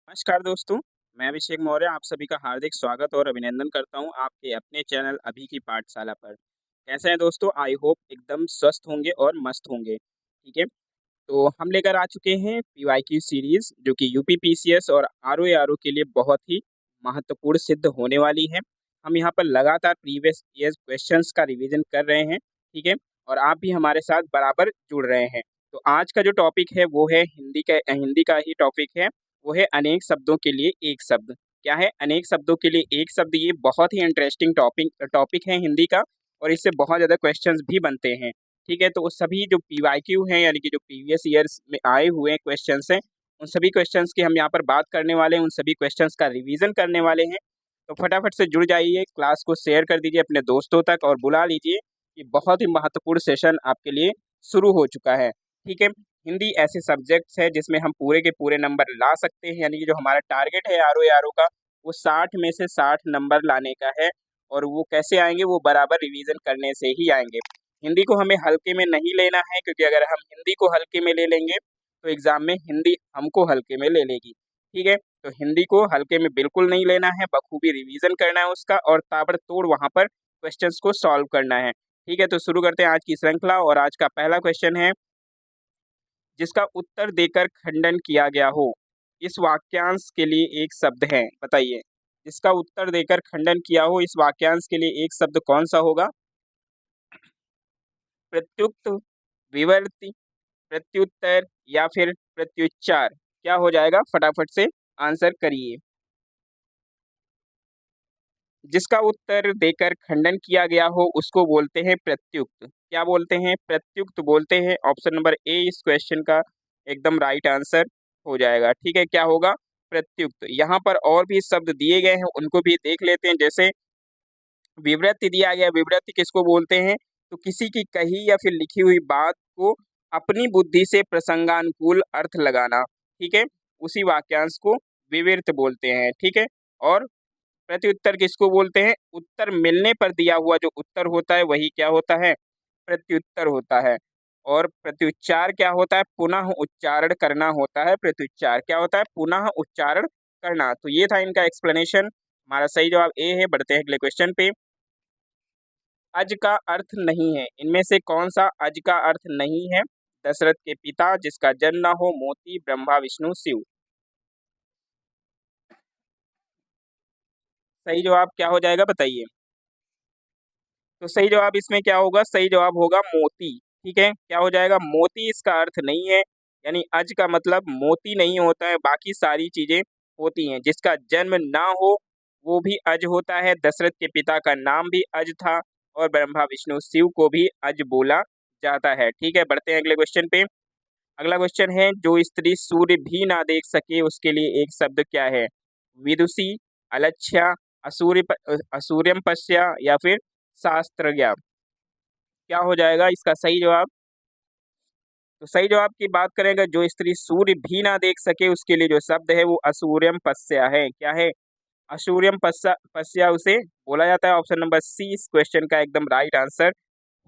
नमस्कार दोस्तों, मैं अभिषेक मौर्य आप सभी का हार्दिक स्वागत और अभिनंदन करता हूं आपके अपने चैनल अभी की पाठशाला पर। कैसे हैं दोस्तों? आई होप एकदम स्वस्थ होंगे और मस्त होंगे। ठीक है, तो हम लेकर आ चुके हैं पीवाईक्यू सीरीज़ जो कि यूपी पीसीएस और आरओ-एआरओ के लिए बहुत ही महत्वपूर्ण सिद्ध होने वाली है। हम यहाँ पर लगातार प्रीवियस ईयर्स क्वेश्चंस का रिवीजन कर रहे हैं, ठीक है? और आप भी हमारे साथ बराबर जुड़ रहे हैं। तो आज का जो टॉपिक है वो है हिंदी का ही टॉपिक है, वो है अनेक शब्दों के लिए एक शब्द। क्या है? अनेक शब्दों के लिए एक शब्द। ये बहुत ही इंटरेस्टिंग टॉपिक है हिंदी का और इससे बहुत ज़्यादा क्वेश्चंस भी बनते हैं। ठीक है, तो वो सभी जो पीवाईक्यू हैं यानी कि जो प्रीवियस ईयर्स में आए हुए क्वेश्चंस हैं, उन सभी क्वेश्चंस की हम यहाँ पर बात करने वाले हैं, उन सभी क्वेश्चंस का रिवीजन करने वाले हैं। तो फटाफट से जुड़ जाइए, क्लास को शेयर कर दीजिए अपने दोस्तों तक और बुला लीजिए कि बहुत ही महत्वपूर्ण सेशन आपके लिए शुरू हो चुका है। ठीक है, हिंदी ऐसे सब्जेक्ट्स है जिसमें हम पूरे के पूरे नंबर ला सकते हैं, यानी कि जो हमारा टारगेट है आरओ का वो 60 में से 60 नंबर लाने का है। और वो कैसे आएंगे? वो बराबर रिवीजन करने से ही आएंगे। हिंदी को हमें हल्के में नहीं लेना है, क्योंकि अगर हम हिंदी को हल्के में ले लेंगे तो एग्जाम में हिंदी हमको हल्के में ले लेगी। ठीक है, तो हिंदी को हल्के में बिल्कुल नहीं लेना है, बखूबी रिवीजन करना है उसका और ताबड़तोड़ वहां पर क्वेश्चंस को सॉल्व करना है। ठीक है, तो शुरू करते हैं आज की श्रृंखला और आज का पहला क्वेश्चन है, जिसका उत्तर देकर खंडन किया गया हो, इस वाक्यांश के लिए एक शब्द है। बताइए, जिसका उत्तर देकर खंडन किया हो, इस वाक्यांश के लिए एक शब्द कौन सा होगा? प्रत्युक्त, विवर्ती, प्रत्युत्तर या फिर प्रत्युच्चार? क्या हो जाएगा? फटाफट से आंसर करिए। जिसका उत्तर देकर खंडन किया गया हो उसको बोलते हैं प्रत्युक्त। क्या बोलते हैं? प्रत्युक्त बोलते हैं। ऑप्शन नंबर ए इस क्वेश्चन का एकदम राइट आंसर हो जाएगा। ठीक है, क्या होगा? प्रत्युक्त। यहाँ पर और भी शब्द दिए गए हैं, उनको भी देख लेते हैं। जैसे विवृत्ति दिया गया, विवृत्ति किसको बोलते हैं? तो किसी की कही या फिर लिखी हुई बात को अपनी बुद्धि से प्रसंगानुकूल अर्थ लगाना। ठीक है, उसी वाक्यांश को विवृत बोलते हैं। ठीक है, और प्रत्युत्तर किसको बोलते हैं? उत्तर मिलने पर दिया हुआ जो उत्तर होता है वही क्या होता है? प्रत्युत्तर होता है। और प्रत्युच्चार क्या होता है? पुनः उच्चारण करना होता है। प्रत्युच्चार क्या होता है? पुनः उच्चारण करना। तो ये था इनका एक्सप्लेनेशन। हमारा सही जवाब ए है। बढ़ते हैं अगले क्वेश्चन पे। अज का अर्थ नहीं है, इनमें से कौन सा अज का अर्थ नहीं है? दशरथ के पिता, जिसका जन्म न हो, मोती, ब्रह्मा, विष्णु, शिव। सही जवाब क्या हो जाएगा? बताइए। तो सही जवाब इसमें क्या होगा? सही जवाब होगा मोती। ठीक है, क्या हो जाएगा? मोती इसका अर्थ नहीं है। यानी अज का मतलब मोती नहीं होता है, बाकी सारी चीजें होती हैं। जिसका जन्म ना हो वो भी अज होता है। दशरथ के पिता का नाम भी अज था और ब्रह्मा, विष्णु, शिव को भी अज बोला जाता है। ठीक है, बढ़ते हैं अगले क्वेश्चन पे। अगला क्वेश्चन है, जो स्त्री सूर्य भी ना देख सके उसके लिए एक शब्द क्या है? विदुषी, अलक्ष्या, असूर्यम पश्या या फिर शास्त्रज्ञ? क्या हो जाएगा इसका सही जवाब? तो सही जवाब की बात करेंगे, जो स्त्री सूर्य भी ना देख सके उसके लिए जो शब्द है वो असूर्यम पश्या है। क्या है? असूर्यम पश्या पश्या उसे बोला जाता है। ऑप्शन नंबर सी इस क्वेश्चन का एकदम राइट आंसर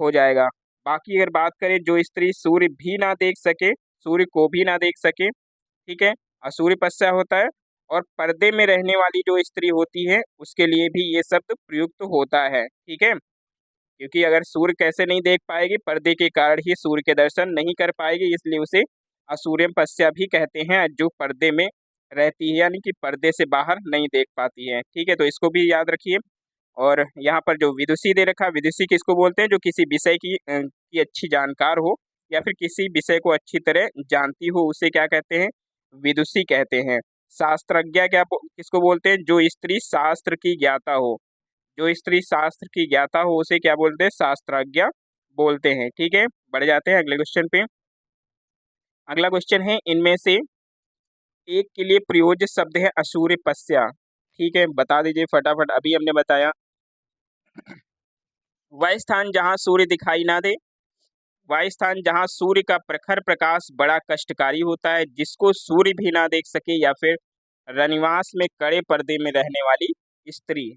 हो जाएगा। बाकी अगर बात करें, जो स्त्री सूर्य भी ना देख सके, सूर्य को भी ना देख सके, ठीक है, असूर्य पश्या होता है। और पर्दे में रहने वाली जो स्त्री होती है उसके लिए भी ये शब्द प्रयुक्त होता है। ठीक है, क्योंकि अगर सूर्य कैसे नहीं देख पाएगी? पर्दे के कारण ही सूर्य के दर्शन नहीं कर पाएगी, इसलिए उसे असूर्यम पश्या भी कहते हैं, जो पर्दे में रहती है यानी कि पर्दे से बाहर नहीं देख पाती है। ठीक है, तो इसको भी याद रखिए। और यहाँ पर जो विदुषी दे रखा, विदुषी किसको बोलते हैं? जो किसी विषय की अच्छी जानकार हो या फिर किसी विषय को अच्छी तरह जानती हो, उसे क्या कहते हैं? विदुषी कहते हैं। शास्त्रज्ञ किसको बोलते हैं? जो स्त्री शास्त्र की ज्ञाता हो, जो स्त्री शास्त्र की ज्ञाता हो उसे क्या बोलते हैं? शास्त्रज्ञ बोलते हैं। ठीक है, बढ़ जाते हैं अगले क्वेश्चन पे। अगला क्वेश्चन है, इनमें से एक के लिए प्रयोज्य शब्द है असूर्य पश्या। ठीक है, बता दीजिए फटाफट। अभी हमने बताया, वह स्थान जहाँ सूर्य दिखाई ना दे, वह स्थान जहाँ सूर्य का प्रखर प्रकाश बड़ा कष्टकारी होता है, जिसको सूर्य भी ना देख सके, या फिर रनिवास में कड़े पर्दे में रहने वाली स्त्री।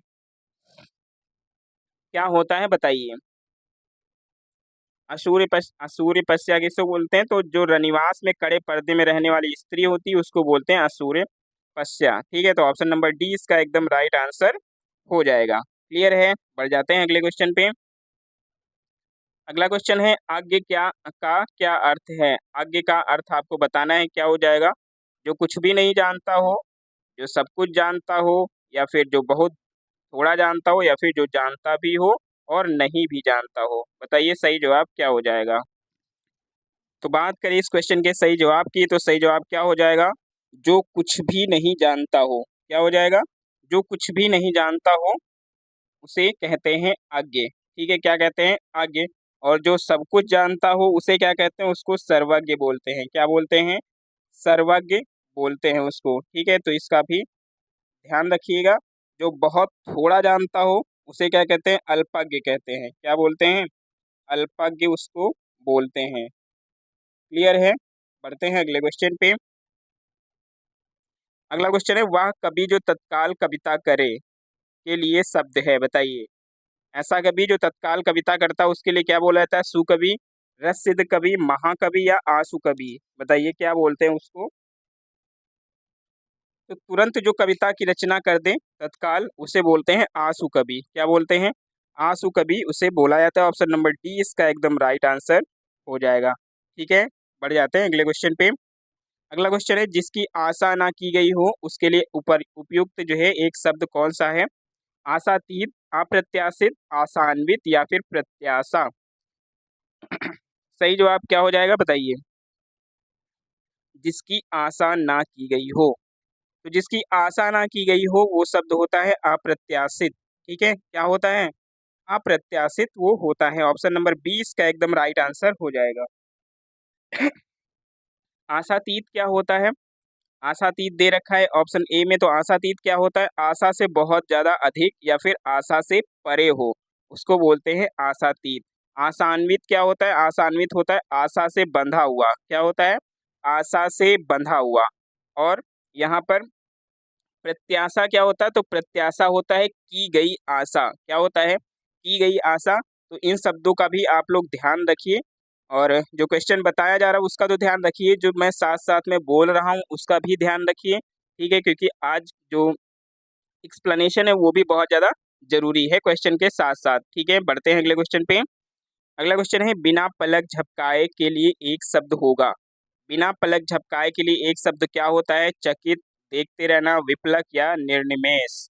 क्या होता है? बताइए। असूर्य पश्या किसको बोलते हैं? तो जो रनिवास में कड़े पर्दे में रहने वाली स्त्री होती है उसको बोलते हैं असूर्य पश्चात, ठीक है। तो ऑप्शन नंबर डी इसका एकदम राइट आंसर हो जाएगा। क्लियर है, बढ़ जाते हैं अगले क्वेश्चन पे। अगला क्वेश्चन है आज्ञा क्या अर्थ है। आज्ञा का अर्थ आपको बताना है, क्या हो जाएगा। जो कुछ भी नहीं जानता हो, जो सब कुछ जानता हो, या फिर जो बहुत थोड़ा जानता हो, या फिर जो जानता भी हो और नहीं भी जानता हो। बताइए सही जवाब क्या हो जाएगा। तो बात करें इस क्वेश्चन के सही जवाब की, तो सही जवाब क्या हो जाएगा। जो कुछ भी नहीं जानता हो, क्या हो जाएगा। जो कुछ भी नहीं जानता हो उसे कहते हैं आज्ञे, ठीक है। क्या कहते हैं, आज्ञे। और जो सब कुछ जानता हो उसे क्या कहते हैं, उसको सर्वज्ञ बोलते हैं। क्या बोलते हैं, सर्वज्ञ बोलते हैं उसको, ठीक है। तो इसका भी ध्यान रखिएगा। जो बहुत थोड़ा जानता हो उसे क्या कहते हैं, अल्पज्ञ कहते हैं। क्या बोलते हैं, अल्पज्ञ उसको बोलते हैं। क्लियर है, बढ़ते हैं अगले क्वेश्चन पे। अगला क्वेश्चन है वह कवि जो तत्काल कविता करे के लिए शब्द है। बताइए, ऐसा कवि जो तत्काल कविता करता है उसके लिए क्या बोला जाता है, सुकवि, रससिद्ध कवि, महाकवि या आशु कवि। बताइए क्या बोलते हैं उसको। तो तुरंत जो कविता की रचना कर दे तत्काल उसे बोलते हैं आशु कवि। क्या बोलते हैं, आशु कवि उसे बोला जाता है। ऑप्शन नंबर डी इसका एकदम राइट आंसर हो जाएगा, ठीक है। बढ़ जाते हैं अगले क्वेश्चन पे। अगला क्वेश्चन है जिसकी आशा ना की गई हो उसके लिए ऊपर उपयुक्त जो है एक शब्द कौन सा है। आशातीत, अप्रत्याशित, आशान्वित या फिर प्रत्याशा। सही जवाब क्या हो जाएगा बताइए। जिसकी आशा ना की गई हो, तो जिसकी आशा ना की गई हो वो शब्द होता है अप्रत्याशित, ठीक है। क्या होता है, अप्रत्याशित वो होता है। ऑप्शन नंबर 20 का एकदम राइट आंसर हो जाएगा। आशातीत क्या होता है, आशातीत दे रखा है ऑप्शन ए में, तो आशातीत क्या होता है, आशा से बहुत ज्यादा अधिक या फिर आशा से परे हो उसको बोलते हैं आशातीत। आशान्वित क्या होता है, आशान्वित होता है आशा से बंधा हुआ। क्या होता है, आशा से बंधा हुआ। और यहाँ पर प्रत्याशा क्या होता है, तो प्रत्याशा होता है की गई आशा। क्या होता है, की गई आशा। तो इन शब्दों का भी आप लोग ध्यान रखिए, और जो क्वेश्चन बताया जा रहा है उसका तो ध्यान रखिए, जो मैं साथ साथ में बोल रहा हूँ उसका भी ध्यान रखिए, ठीक है। क्योंकि आज जो एक्सप्लेनेशन है वो भी बहुत ज़्यादा जरूरी है क्वेश्चन के साथ साथ, ठीक है। बढ़ते हैं अगले क्वेश्चन पे। अगला क्वेश्चन है बिना पलक झपकाए के लिए एक शब्द होगा। बिना पलक झपकाए के लिए एक शब्द क्या होता है, चकित, देखते रहना, विपलक या निर्निमेष।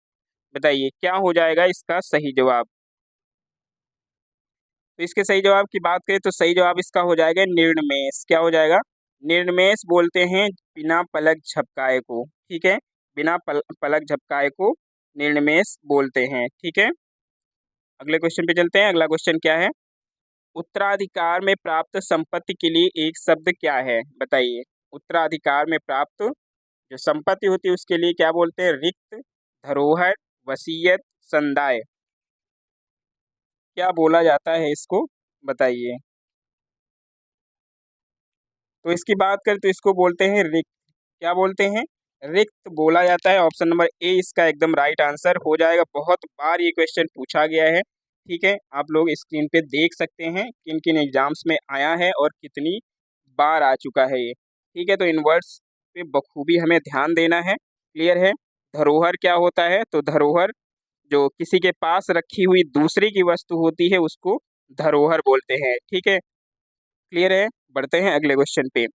बताइए क्या हो जाएगा इसका सही जवाब। तो इसके सही जवाब की बात करें तो सही जवाब इसका हो जाएगा निर्निमेष। क्या हो जाएगा, निर्निमेष बोलते हैं बिना पलक झपकाए को, ठीक है। बिना पलक झपकाए को निर्निमेष बोलते हैं, ठीक है। अगले क्वेश्चन पे चलते हैं। अगला क्वेश्चन क्या है, उत्तराधिकार में प्राप्त संपत्ति के लिए एक शब्द क्या है। बताइए, उत्तराधिकार में प्राप्त जो संपत्ति होती है उसके लिए क्या बोलते हैं, रिक्त, धरोहर, वसीयत, संदाय। क्या बोला जाता है इसको, बताइए। तो इसकी बात करें तो इसको बोलते हैं रिक्त। क्या बोलते हैं, रिक्त बोला जाता है। ऑप्शन नंबर ए इसका एकदम राइट आंसर हो जाएगा। बहुत बार ये क्वेश्चन पूछा गया है, ठीक है। आप लोग स्क्रीन पे देख सकते हैं किन किन एग्जाम्स में आया है और कितनी बार आ चुका है ये, ठीक है। तो इन वर्ड्स पे बखूबी हमें ध्यान देना है। क्लियर है। धरोहर क्या होता है, तो धरोहर जो किसी के पास रखी हुई दूसरे की वस्तु होती है उसको धरोहर बोलते हैं, ठीक है। क्लियर है, बढ़ते हैं अगले क्वेश्चन पे।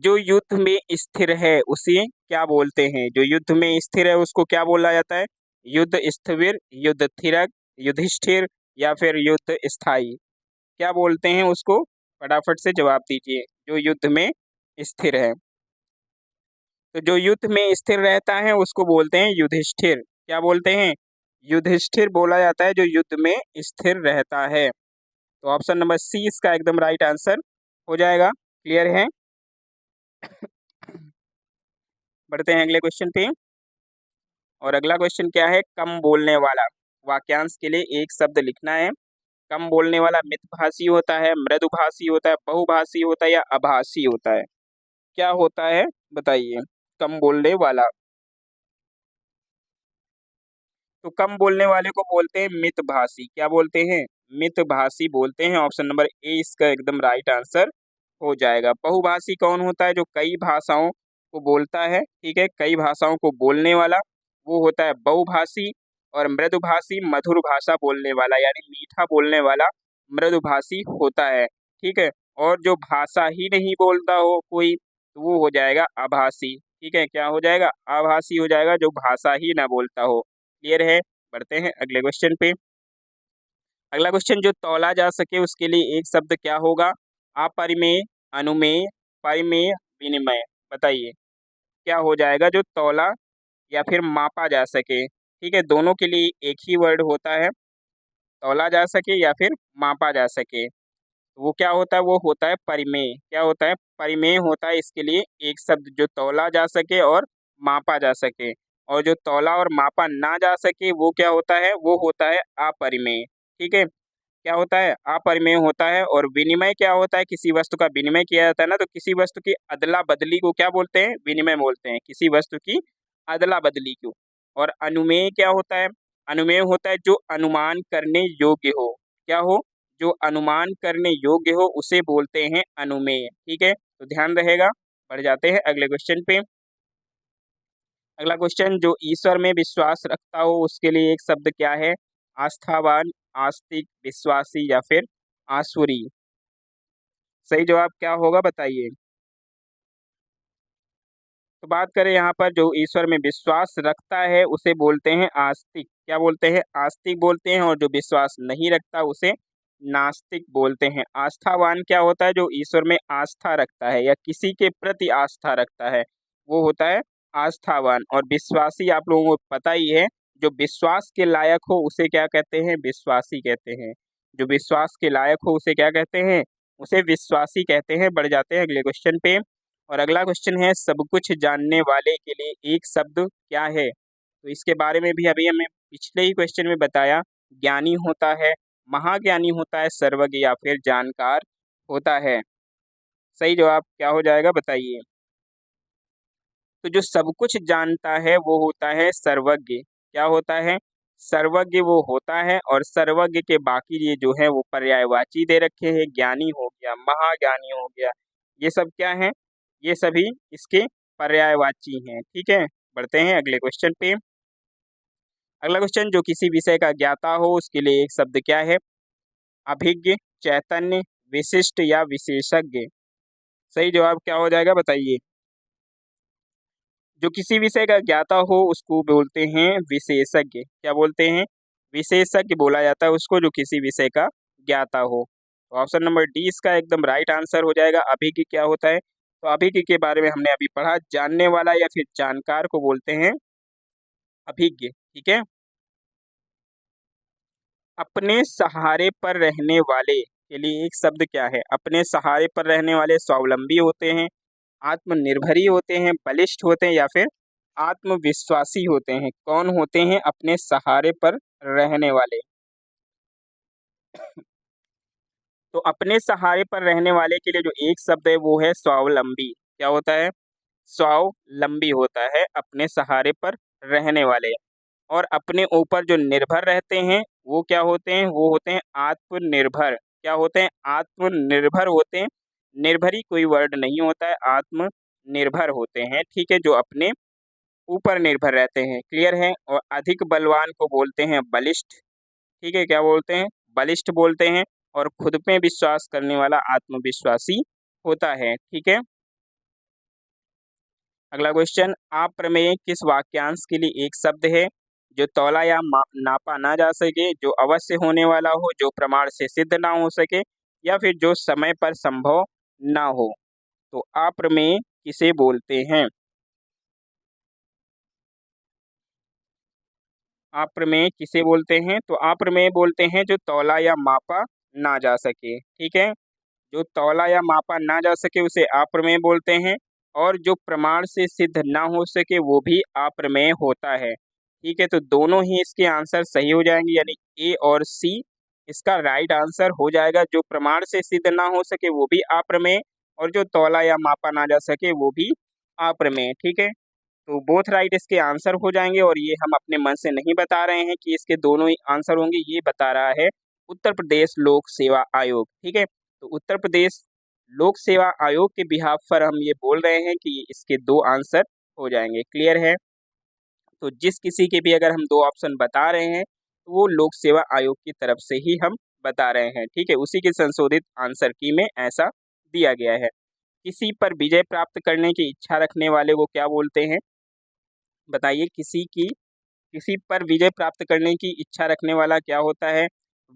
जो युद्ध में स्थिर है उसे क्या बोलते हैं। जो युद्ध में स्थिर है उसको क्या बोला जाता है, युद्ध स्थविर, युद्ध थिरक, युधिष्ठिर या फिर युद्ध स्थायी। क्या बोलते हैं उसको, फटाफट से जवाब दीजिए। जो युद्ध में स्थिर है, तो जो युद्ध में स्थिर रहता है उसको बोलते हैं युधिष्ठिर। क्या बोलते हैं, युधिष्ठिर बोला जाता है जो युद्ध में स्थिर रहता है। तो ऑप्शन नंबर सी इसका एकदम राइट आंसर हो जाएगा। क्लियर है, बढ़ते हैं अगले क्वेश्चन पे। और अगला क्वेश्चन क्या है, कम बोलने वाला। वाक्यांश के लिए एक शब्द लिखना है। कम बोलने वाला मितभाषी होता है, मृदुभाषी होता है, बहुभाषी होता है या अभाषी होता है। क्या होता है बताइए, कम बोलने वाला। तो कम बोलने वाले को बोलते हैं मितभाषी। क्या बोलते हैं, मितभाषी बोलते हैं। ऑप्शन नंबर ए इसका एकदम राइट आंसर हो जाएगा। बहुभाषी कौन होता है? जो कई भाषाओं को बोलता है, ठीक है, कई भाषाओं को बोलने वाला, वो होता है बहुभाषी। और मृदुभाषी मधुर भाषा बोलने वाला, यानी मीठा बोलने वाला मृदुभाषी होता है, ठीक है। और जो भाषा ही नहीं बोलता हो कोई, तो वो हो जाएगा आभासी, ठीक है। क्या हो जाएगा? आभासी हो जाएगा, जो भाषा ही ना बोलता हो। क्लियर है? बढ़ते हैं अगले क्वेश्चन पे। अगला क्वेश्चन, जो तौला जा सके उसके लिए एक शब्द क्या होगा? अपरिमेय, अनुमेय, परिमेय, विनिमय। बताइए क्या हो जाएगा? जो तौला या फिर मापा जा सके, ठीक है, दोनों के लिए एक ही वर्ड होता है, तौला जा सके या फिर मापा जा सके। तो वो क्या होता है? वो होता है परिमेय। क्या होता है? परिमेय होता है इसके लिए एक शब्द, जो तौला जा सके और मापा जा सके। और जो तौला और मापा ना जा सके वो क्या होता है? वो होता है अपरिमेय, ठीक है। क्या होता है? अपरिमेय होता है। और विनिमय क्या होता है? किसी वस्तु का विनिमय किया जाता है ना, तो किसी वस्तु की अदला बदली को क्या बोलते हैं? विनिमय बोलते हैं, किसी वस्तु की अदला बदली को। और अनुमेय क्या होता है? अनुमेय होता है जो अनुमान करने योग्य हो। क्या हो? जो अनुमान करने योग्य हो उसे बोलते हैं अनुमेय, ठीक है। तो ध्यान रहेगा। बढ़ जाते हैं अगले क्वेश्चन पे। अगला क्वेश्चन, जो ईश्वर में विश्वास रखता हो उसके लिए एक शब्द क्या है? आस्थावान, आस्तिक, विश्वासी या फिर आसुरी। सही जवाब क्या होगा? बताइए। तो बात करें यहाँ पर, जो ईश्वर में विश्वास रखता है उसे बोलते हैं आस्तिक। क्या बोलते हैं? आस्तिक बोलते हैं। और जो विश्वास नहीं रखता उसे नास्तिक बोलते हैं। आस्थावान क्या होता है? जो ईश्वर में आस्था रखता है या किसी के प्रति आस्था रखता है, वो होता है आस्थावान। और विश्वासी आप लोगों को पता ही है, जो विश्वास के लायक हो उसे क्या कहते हैं? विश्वासी कहते हैं। जो विश्वास के लायक हो उसे क्या कहते हैं? उसे विश्वासी कहते हैं। बढ़ जाते हैं अगले क्वेश्चन पे। और अगला क्वेश्चन है, सब कुछ जानने वाले के लिए एक शब्द क्या है? तो इसके बारे में भी अभी हमें पिछले ही क्वेश्चन में बताया। ज्ञानी होता है, महाज्ञानी होता है, सर्वज्ञ या फिर जानकार होता है। सही जवाब क्या हो जाएगा? बताइए। तो जो सब कुछ जानता है वो होता है सर्वज्ञ। क्या होता है? सर्वज्ञ वो होता है। और सर्वज्ञ के बाकी ये जो है वो पर्यायवाची दे रखे हैं। ज्ञानी हो गया, महाज्ञानी हो गया, ये सब क्या है? ये सभी इसके पर्यायवाची हैं, ठीक है। बढ़ते हैं अगले क्वेश्चन पे। अगला क्वेश्चन, जो किसी विषय का ज्ञाता हो उसके लिए एक शब्द क्या है? अभिज्ञ, चैतन्य, विशिष्ट या विशेषज्ञ। सही जवाब क्या हो जाएगा? बताइए। जो किसी विषय का ज्ञाता हो उसको बोलते हैं विशेषज्ञ। क्या बोलते हैं? विशेषज्ञ बोला जाता है उसको, जो किसी विषय का ज्ञाता हो। तो ऑप्शन नंबर डी इसका एकदम राइट आंसर हो जाएगा। अभिज्ञ क्या होता है? तो अभिज्ञ के बारे में हमने अभी पढ़ा, जानने वाला या फिर जानकार को बोलते हैं अभिज्ञ, ठीक है। अपने सहारे पर रहने वाले के लिए एक शब्द क्या है? अपने सहारे पर रहने वाले स्वावलंबी होते हैं, आत्मनिर्भरी होते हैं, बलिष्ठ होते हैं या फिर आत्मविश्वासी होते हैं। कौन होते हैं अपने सहारे पर रहने वाले? तो अपने सहारे पर रहने वाले के लिए जो एक शब्द है वो है स्वावलंबी। क्या होता है? स्वावलंबी होता है अपने सहारे पर रहने वाले। और अपने ऊपर जो निर्भर रहते हैं वो क्या होते हैं? वो होते हैं आत्मनिर्भर। क्या होते हैं? आत्मनिर्भर होते हैं। निर्भरी कोई वर्ड नहीं होता है, आत्मनिर्भर होते हैं, ठीक है, जो अपने ऊपर निर्भर रहते हैं। क्लियर है? और अधिक बलवान को बोलते हैं बलिष्ठ, ठीक है। क्या बोलते हैं? बलिष्ठ बोलते हैं। और खुद पे विश्वास करने वाला आत्मविश्वासी होता है, ठीक है। अगला क्वेश्चन, अप्रमेय किस वाक्यांश के लिए एक शब्द है? जो तौला या नापा ना जा सके, जो अवश्य होने वाला हो, जो प्रमाण से सिद्ध ना हो सके, या फिर जो समय पर संभव ना हो। तो अप्रमेय किसे बोलते हैं? अप्रमेय किसे बोलते हैं? तो अप्रमेय बोलते हैं जो तौला या मापा ना जा सके, ठीक है। जो तौला या मापा ना जा सके उसे अप्रमेय बोलते हैं। और जो प्रमाण से सिद्ध ना हो सके वो भी अप्रमेय होता है, ठीक है। तो दोनों ही इसके आंसर सही हो जाएंगे, यानी ए और सी इसका राइट आंसर हो जाएगा। जो प्रमाण से सिद्ध ना हो सके वो भी अप्रमेय, और जो तौला या मापा ना जा सके वो भी अप्रमेय, ठीक है। तो बोथ राइट इसके आंसर हो जाएंगे। और ये हम अपने मन से नहीं बता रहे हैं कि इसके दोनों ही आंसर होंगे, ये बता रहा है उत्तर प्रदेश लोक सेवा आयोग, ठीक है। तो उत्तर प्रदेश लोक सेवा आयोग के बिहाफ पर हम ये बोल रहे हैं कि इसके 2 आंसर हो जाएंगे। क्लियर है? तो जिस किसी के भी अगर हम 2 ऑप्शन बता रहे हैं तो वो लोक सेवा आयोग की तरफ से ही हम बता रहे हैं। ठीक है, उसी के संशोधित आंसर की में ऐसा दिया गया है। किसी पर विजय प्राप्त करने की इच्छा रखने वाले को क्या बोलते हैं? बताइए, किसी पर विजय प्राप्त करने की इच्छा रखने वाला क्या होता है?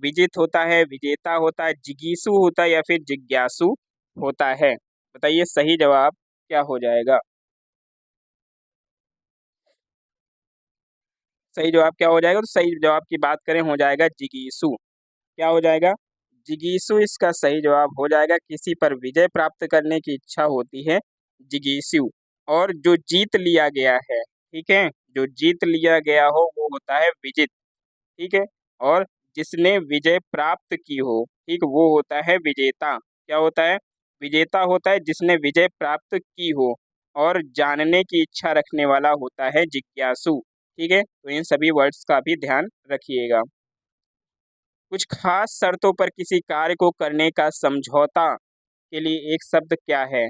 विजित होता है, विजेता होता है, जिगीषु होता है या फिर जिज्ञासु होता है? बताइए सही जवाब क्या हो जाएगा? सही जवाब क्या हो जाएगा? तो सही जवाब की बात करें हो जाएगा जिगीषु। क्या हो जाएगा? जिगीषु इसका सही जवाब हो जाएगा। किसी पर विजय प्राप्त करने की इच्छा होती है, जिगीषु। और जो जीत लिया गया है, ठीक है, जो जीत लिया गया हो वो होता है विजित। ठीक है, और जिसने विजय प्राप्त की हो, ठीक, वो होता है विजेता। क्या होता है? विजेता होता है जिसने विजय प्राप्त की हो। और जानने की इच्छा रखने वाला होता है जिज्ञासु। ठीक है, तो इन सभी वर्ड्स का भी ध्यान रखिएगा। कुछ खास शर्तों पर किसी कार्य को करने का समझौता के लिए एक शब्द क्या है?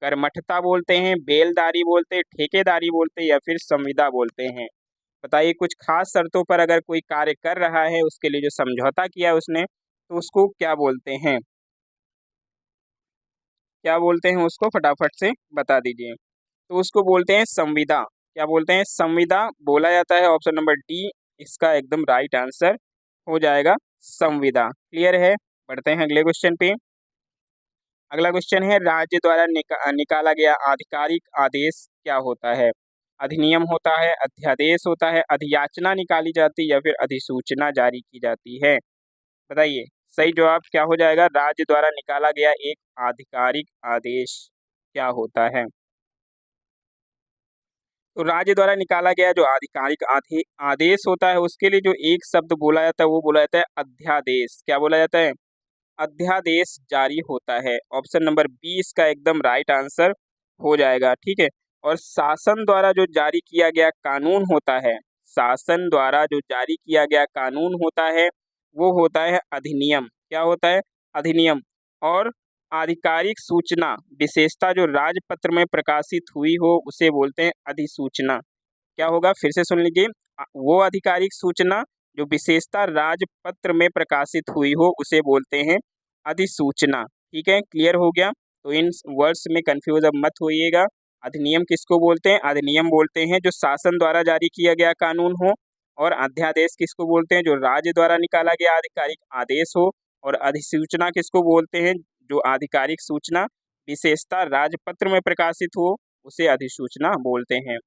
कर्मठता बोलते हैं, बेलदारी बोलते हैं, ठेकेदारी बोलते हैं या फिर संविदा बोलते हैं? बताइए, कुछ खास शर्तों पर अगर कोई कार्य कर रहा है, उसके लिए जो समझौता किया उसने, तो उसको क्या बोलते हैं? क्या बोलते हैं उसको? फटाफट से बता दीजिए। तो उसको बोलते हैं संविदा। क्या बोलते हैं? संविदा बोला जाता है। ऑप्शन नंबर डी इसका एकदम राइट आंसर हो जाएगा, संविदा। क्लियर है? बढ़ते हैं अगले क्वेश्चन पे। अगला क्वेश्चन है, राज्य द्वारा निकाला गया आधिकारिक आदेश क्या होता है? अधिनियम होता है, अध्यादेश होता है, अधियाचना निकाली जाती है या फिर अधिसूचना जारी की जाती है? बताइए सही जवाब क्या हो जाएगा? राज्य द्वारा निकाला गया एक आधिकारिक आदेश क्या होता है? तो राज्य द्वारा निकाला गया जो आधिकारिक आदेश होता है, उसके लिए जो एक शब्द बोला जाता है वो बोला जाता है अध्यादेश। क्या बोला जाता है? अध्यादेश जारी होता है। ऑप्शन नंबर बी इसका एकदम राइट आंसर हो जाएगा। ठीक है, और शासन द्वारा जो जारी किया गया कानून होता है, शासन द्वारा जो जारी किया गया कानून होता है वो होता है अधिनियम। क्या होता है? अधिनियम। और आधिकारिक सूचना विशेषता जो राजपत्र में प्रकाशित हुई हो उसे बोलते हैं अधिसूचना। क्या होगा? फिर से सुन लीजिए। वो आधिकारिक सूचना जो विशेषता राजपत्र में प्रकाशित हुई हो उसे बोलते हैं अधिसूचना। ठीक है, क्लियर हो गया? तो इन वर्ड्स में कंफ्यूज अब मत होइएगा। अधिनियम किसको बोलते हैं? अधिनियम बोलते हैं जो शासन द्वारा जारी किया गया कानून हो। और अध्यादेश किसको बोलते हैं? जो राज्य द्वारा निकाला गया आधिकारिक आदेश हो। और अधिसूचना किसको बोलते हैं? जो आधिकारिक सूचना विशेषता राजपत्र में प्रकाशित हो उसे अधिसूचना बोलते हैं।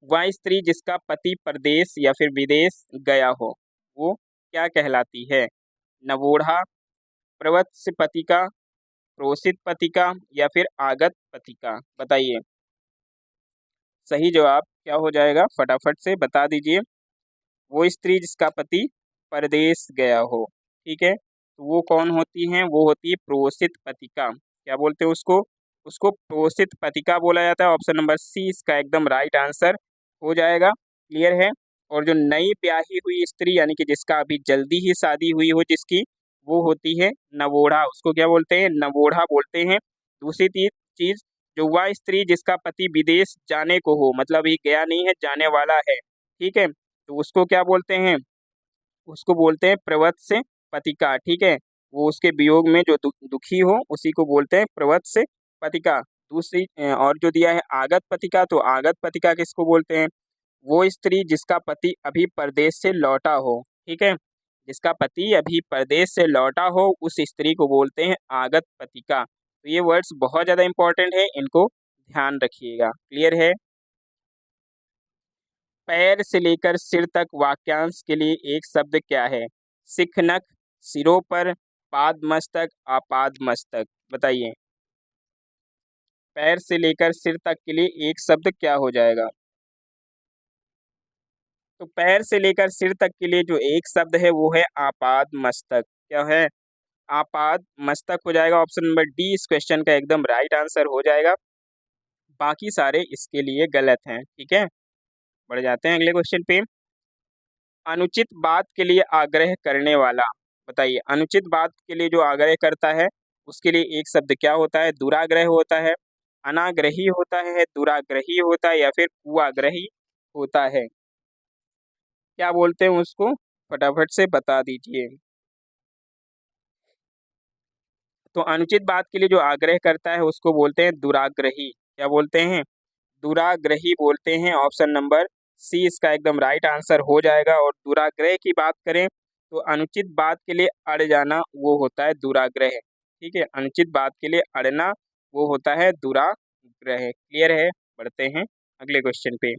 वह स्त्री जिसका पति परदेश या फिर विदेश गया हो वो क्या कहलाती है? नवोढ़ा, प्रवत्स पतिका, प्रोसित पतिका या फिर आगत पतिका? बताइए सही जवाब क्या हो जाएगा? फटाफट से बता दीजिए। वो स्त्री जिसका पति परदेश गया हो, ठीक है, तो वो कौन होती हैं? वो होती है प्रोसित पतिका। क्या बोलते हैं उसको? उसको प्रोसित पतिका बोला जाता है। ऑप्शन नंबर सी इसका एकदम राइट आंसर हो जाएगा। क्लियर है? और जो नई ब्याही हुई स्त्री यानी कि जिसका अभी जल्दी ही शादी हुई हो जिसकी, वो होती है नवोढ़ा। उसको क्या बोलते हैं? नवोढ़ा बोलते हैं। दूसरी चीज, जो वह स्त्री जिसका पति विदेश जाने को हो, मतलब अभी गया नहीं है, जाने वाला है, ठीक है, तो उसको क्या बोलते हैं? उसको बोलते हैं प्रवत्स पतिका। ठीक है, वो उसके वियोग में जो दुखी हो उसी को बोलते हैं प्रवत्स पतिका। दूसरी और जो दिया है आगत पतिका, तो आगत पतिका किसको बोलते हैं? वो स्त्री जिसका पति अभी परदेश से लौटा हो। ठीक है, जिसका पति अभी परदेश से लौटा हो उस स्त्री को बोलते हैं आगत पतिका। तो ये वर्ड्स बहुत ज़्यादा इंपॉर्टेंट है, इनको ध्यान रखिएगा। क्लियर है? पैर से लेकर सिर तक वाक्यांश के लिए एक शब्द क्या है? सिख नख, सिरों पर, पाद मस्तक, आपाद मस्तक? बताइए पैर से लेकर सिर तक के लिए एक शब्द क्या हो जाएगा? तो पैर से लेकर सिर तक के लिए जो एक शब्द है वो है आपाद मस्तक। क्या है? आपाद मस्तक हो जाएगा। ऑप्शन नंबर डी इस क्वेश्चन का एकदम राइट आंसर हो जाएगा। बाकी सारे इसके लिए गलत हैं। ठीक है, बढ़ जाते हैं अगले क्वेश्चन पे। अनुचित बात के लिए आग्रह करने वाला। बताइए अनुचित बात के लिए जो आग्रह करता है उसके लिए एक शब्द क्या होता है, दुराग्रह होता है, अनाग्रही होता है, दुराग्रही होता है या फिर कुआग्रही होता है। क्या बोलते हैं उसको, फटाफट से बता दीजिए। तो अनुचित बात के लिए जो आग्रह करता है उसको बोलते हैं दुराग्रही। क्या बोलते हैं, दुराग्रही बोलते हैं। ऑप्शन नंबर सी इसका एकदम राइट आंसर हो जाएगा। और दुराग्रह की बात करें तो अनुचित बात के लिए अड़ जाना वो होता है दुराग्रह। ठीक है, अनुचित बात के लिए अड़ना वो होता है दुराग्रह। क्लियर है, बढ़ते हैं अगले क्वेश्चन पे।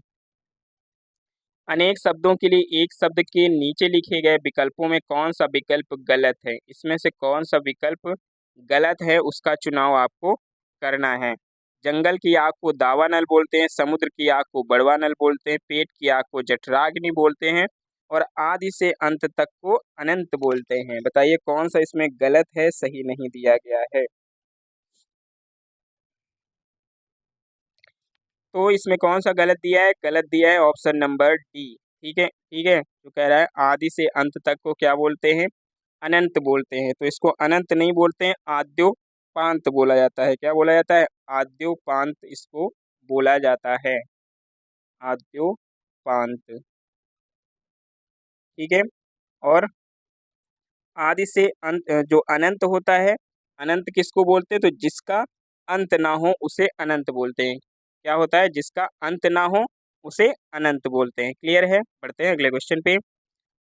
अनेक शब्दों के लिए एक शब्द के नीचे लिखे गए विकल्पों में कौन सा विकल्प गलत है, इसमें से कौन सा विकल्प गलत है उसका चुनाव आपको करना है। जंगल की आग को दावा नल बोलते हैं, समुद्र की आग को बड़वा नल बोलते हैं, पेट की आग को जठराग्नि बोलते हैं और आदि से अंत तक को अनंत बोलते हैं। बताइए कौन सा इसमें गलत है, सही नहीं दिया गया है। तो इसमें कौन सा गलत दिया है, गलत दिया है ऑप्शन नंबर डी। ठीक है, ठीक है, जो कह रहा है आदि से अंत तक को क्या बोलते हैं, अनंत बोलते हैं। तो इसको अनंत नहीं बोलते हैं, आद्योपांत बोला जाता है। क्या बोला जाता है, आद्योपांत इसको बोला जाता है, आद्योपांत। ठीक है, और आदि से अंत जो अनंत होता है, अनंत किसको बोलते हैं, तो जिसका अंत ना हो उसे अनंत बोलते हैं। क्या होता है, जिसका अंत ना हो उसे अनंत बोलते हैं। क्लियर है, बढ़ते हैं अगले क्वेश्चन पे।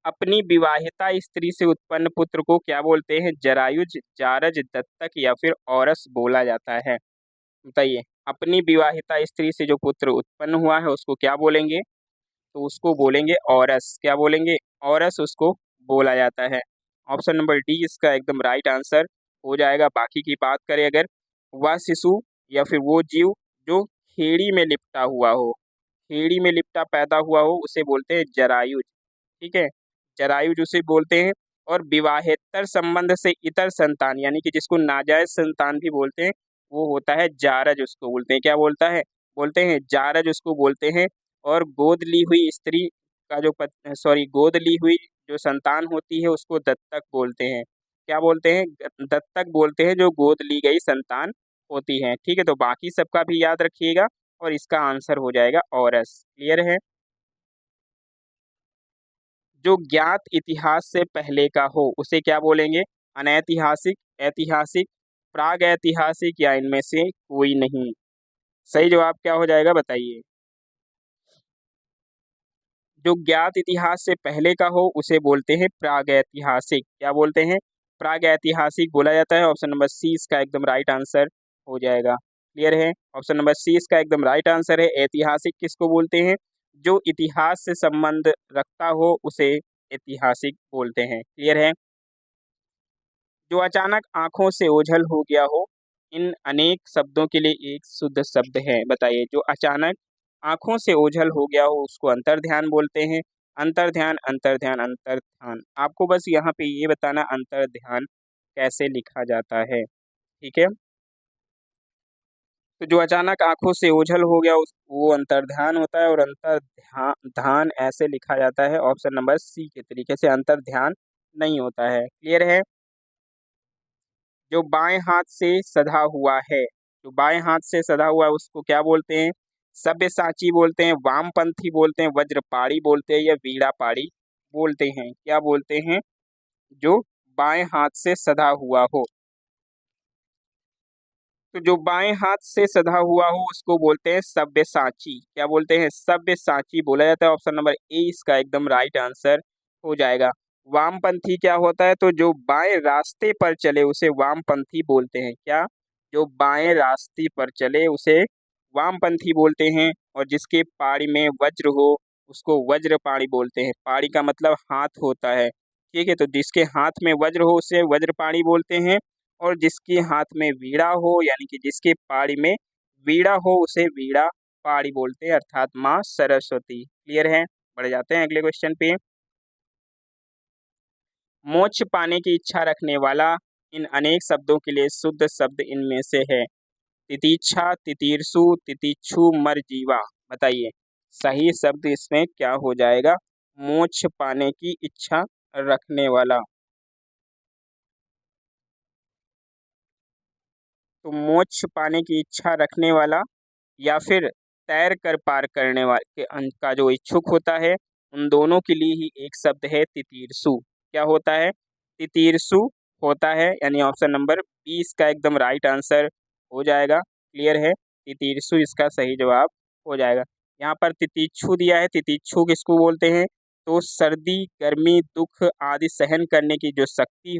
अपनी विवाहिता स्त्री से उत्पन्न पुत्र को क्या बोलते हैं, जरायुज, जारज, दत्तक या फिर औरस बोला जाता है। बताइए, अपनी विवाहिता स्त्री से जो पुत्र उत्पन्न हुआ है उसको क्या बोलेंगे, तो उसको बोलेंगे औरस। क्या बोलेंगे, औरस उसको बोला जाता है। ऑप्शन नंबर डी इसका एकदम राइट आंसर हो जाएगा। बाकी की बात करें अगर, वह शिशु या फिर वो जीव जो खेड़ी में लिपटा हुआ हो, खेड़ी में लिपटा पैदा हुआ हो उसे बोलते हैं जरायुज। ठीक है, जरायुज उसे बोलते हैं। और विवाहेतर संबंध से इतर संतान यानी कि जिसको नाजायज संतान भी बोलते हैं वो होता है जारज, उसको बोलते हैं। क्या बोलता है, बोलते हैं जारज उसको बोलते हैं। और गोद ली हुई स्त्री का जो गोद ली हुई जो संतान होती है उसको दत्तक बोलते हैं। क्या बोलते हैं, दत्तक बोलते हैं जो गोद ली गई संतान होती है। ठीक है, तो बाकी सबका भी याद रखिएगा और इसका आंसर हो जाएगा औरस। क्लियर है। जो ज्ञात इतिहास से पहले का हो उसे क्या बोलेंगे, अनैतिहासिक, ऐतिहासिक, प्राग ऐतिहासिक या इनमें से कोई नहीं। सही जवाब क्या हो जाएगा बताइए। जो ज्ञात इतिहास से पहले का हो उसे बोलते हैं प्रागैतिहासिक। क्या बोलते हैं, प्रागैतिहासिक बोला जाता है। ऑप्शन नंबर सी इसका एकदम राइट आंसर हो जाएगा। क्लियर है, ऑप्शन नंबर सी इसका एकदम राइट आंसर है। ऐतिहासिक किसको बोलते हैं, जो इतिहास से संबंध रखता हो उसे ऐतिहासिक बोलते हैं। क्लियर है। जो अचानक आंखों से ओझल हो गया हो, इन अनेक शब्दों के लिए एक शुद्ध शब्द है। बताइए, जो अचानक आंखों से ओझल हो गया हो उसको अंतर्ध्यान बोलते हैं। अंतर्ध्यान, अंतर्ध्यान, अंतर्ध्यान। आपको बस यहाँ पे ये बताना अंतर्ध्यान कैसे लिखा जाता है। ठीक है, तो जो अचानक आंखों से ओझल हो गया उस वो अंतर्ध्यान होता है। और अंतर्ध्यान ध्यान ऐसे लिखा जाता है ऑप्शन नंबर सी के तरीके से, अंतर्ध्यान नहीं होता है। क्लियर है। जो बाएं हाथ से सधा हुआ है, जो बाएं हाथ से सधा हुआ है उसको क्या बोलते हैं, सब्यसाची बोलते हैं, वामपंथी बोलते हैं, वज्रपाणी बोलते हैं या वीणापाणी बोलते हैं। क्या बोलते हैं, जो बाएं हाथ से सधा हुआ हो। तो जो बाएं हाथ से सधा हुआ हो उसको बोलते हैं सब्यसाची। क्या बोलते हैं, सब्यसाची बोला जाता है। ऑप्शन नंबर ए इसका एकदम राइट आंसर हो जाएगा। वामपंथी क्या होता है, तो जो बाएं रास्ते पर चले उसे वामपंथी बोलते हैं। क्या, जो बाएं रास्ते पर चले उसे वामपंथी बोलते हैं। और जिसके पाड़ी में वज्र हो उसको वज्रपाणी बोलते हैं। पाड़ी का मतलब हाथ होता है। ठीक है, तो जिसके हाथ में वज्र हो उसे वज्रपाणी बोलते हैं। और जिसके हाथ में वीणा हो यानी कि जिसके पाड़ी में वीणा हो उसे वीणा पाड़ी बोलते हैं, अर्थात माँ सरस्वती। क्लियर है, बढ़ जाते हैं अगले क्वेश्चन पे। मोक्ष पाने की इच्छा रखने वाला इन अनेक शब्दों के लिए शुद्ध शब्द इनमें से है। तितीच्छा, तितीर्षु, तितीक्षु, मरजीवा। बताइए सही शब्द इसमें क्या हो जाएगा, मोक्ष पाने की इच्छा रखने वाला। तो मोक्ष पाने की इच्छा रखने वाला या फिर तैर कर पार करने वाले के अंत का जो इच्छुक होता है, उन दोनों के लिए ही एक शब्द है तितीर्षु। क्या होता है? तितीर्षु होता है, यानी ऑप्शन नंबर 20 का एकदम राइट आंसर हो जाएगा। क्लियर है? तितीर्षु इसका सही जवाब हो जाएगा। यहाँ पर तितीक्षु दिया है, तितीक्षु किसको बोलते हैं? तो सर्दी, गर्मी, दुख आदि सहन करने की जो शक्ति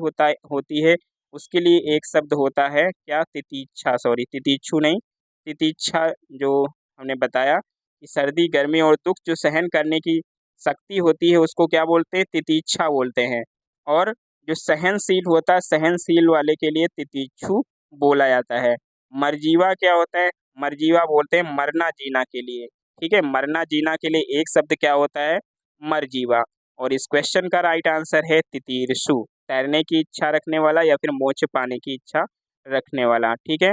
होती है, उसके लिए एक शब्द होता है क्या? तितीक्षा, सॉरी तितीक्षु नहीं, तितीक्षा। जो हमने बताया कि सर्दी, गर्मी और दुख जो सहन करने की शक्ति होती है, उसको क्या बोलते हैं? तितीक्षा बोलते हैं। और जो सहनशील होता है, सहनशील वाले के लिए तितीक्षु बोला जाता है। मरजीवा क्या होता है? मरजीवा बोलते हैं मरना जीना के लिए। ठीक है, मरना जीना के लिए एक शब्द क्या होता है? मरजीवा। और इस क्वेश्चन का राइट आंसर है तितीर्षु, तैरने की इच्छा रखने वाला या फिर मोक्ष पाने की इच्छा रखने वाला। ठीक है,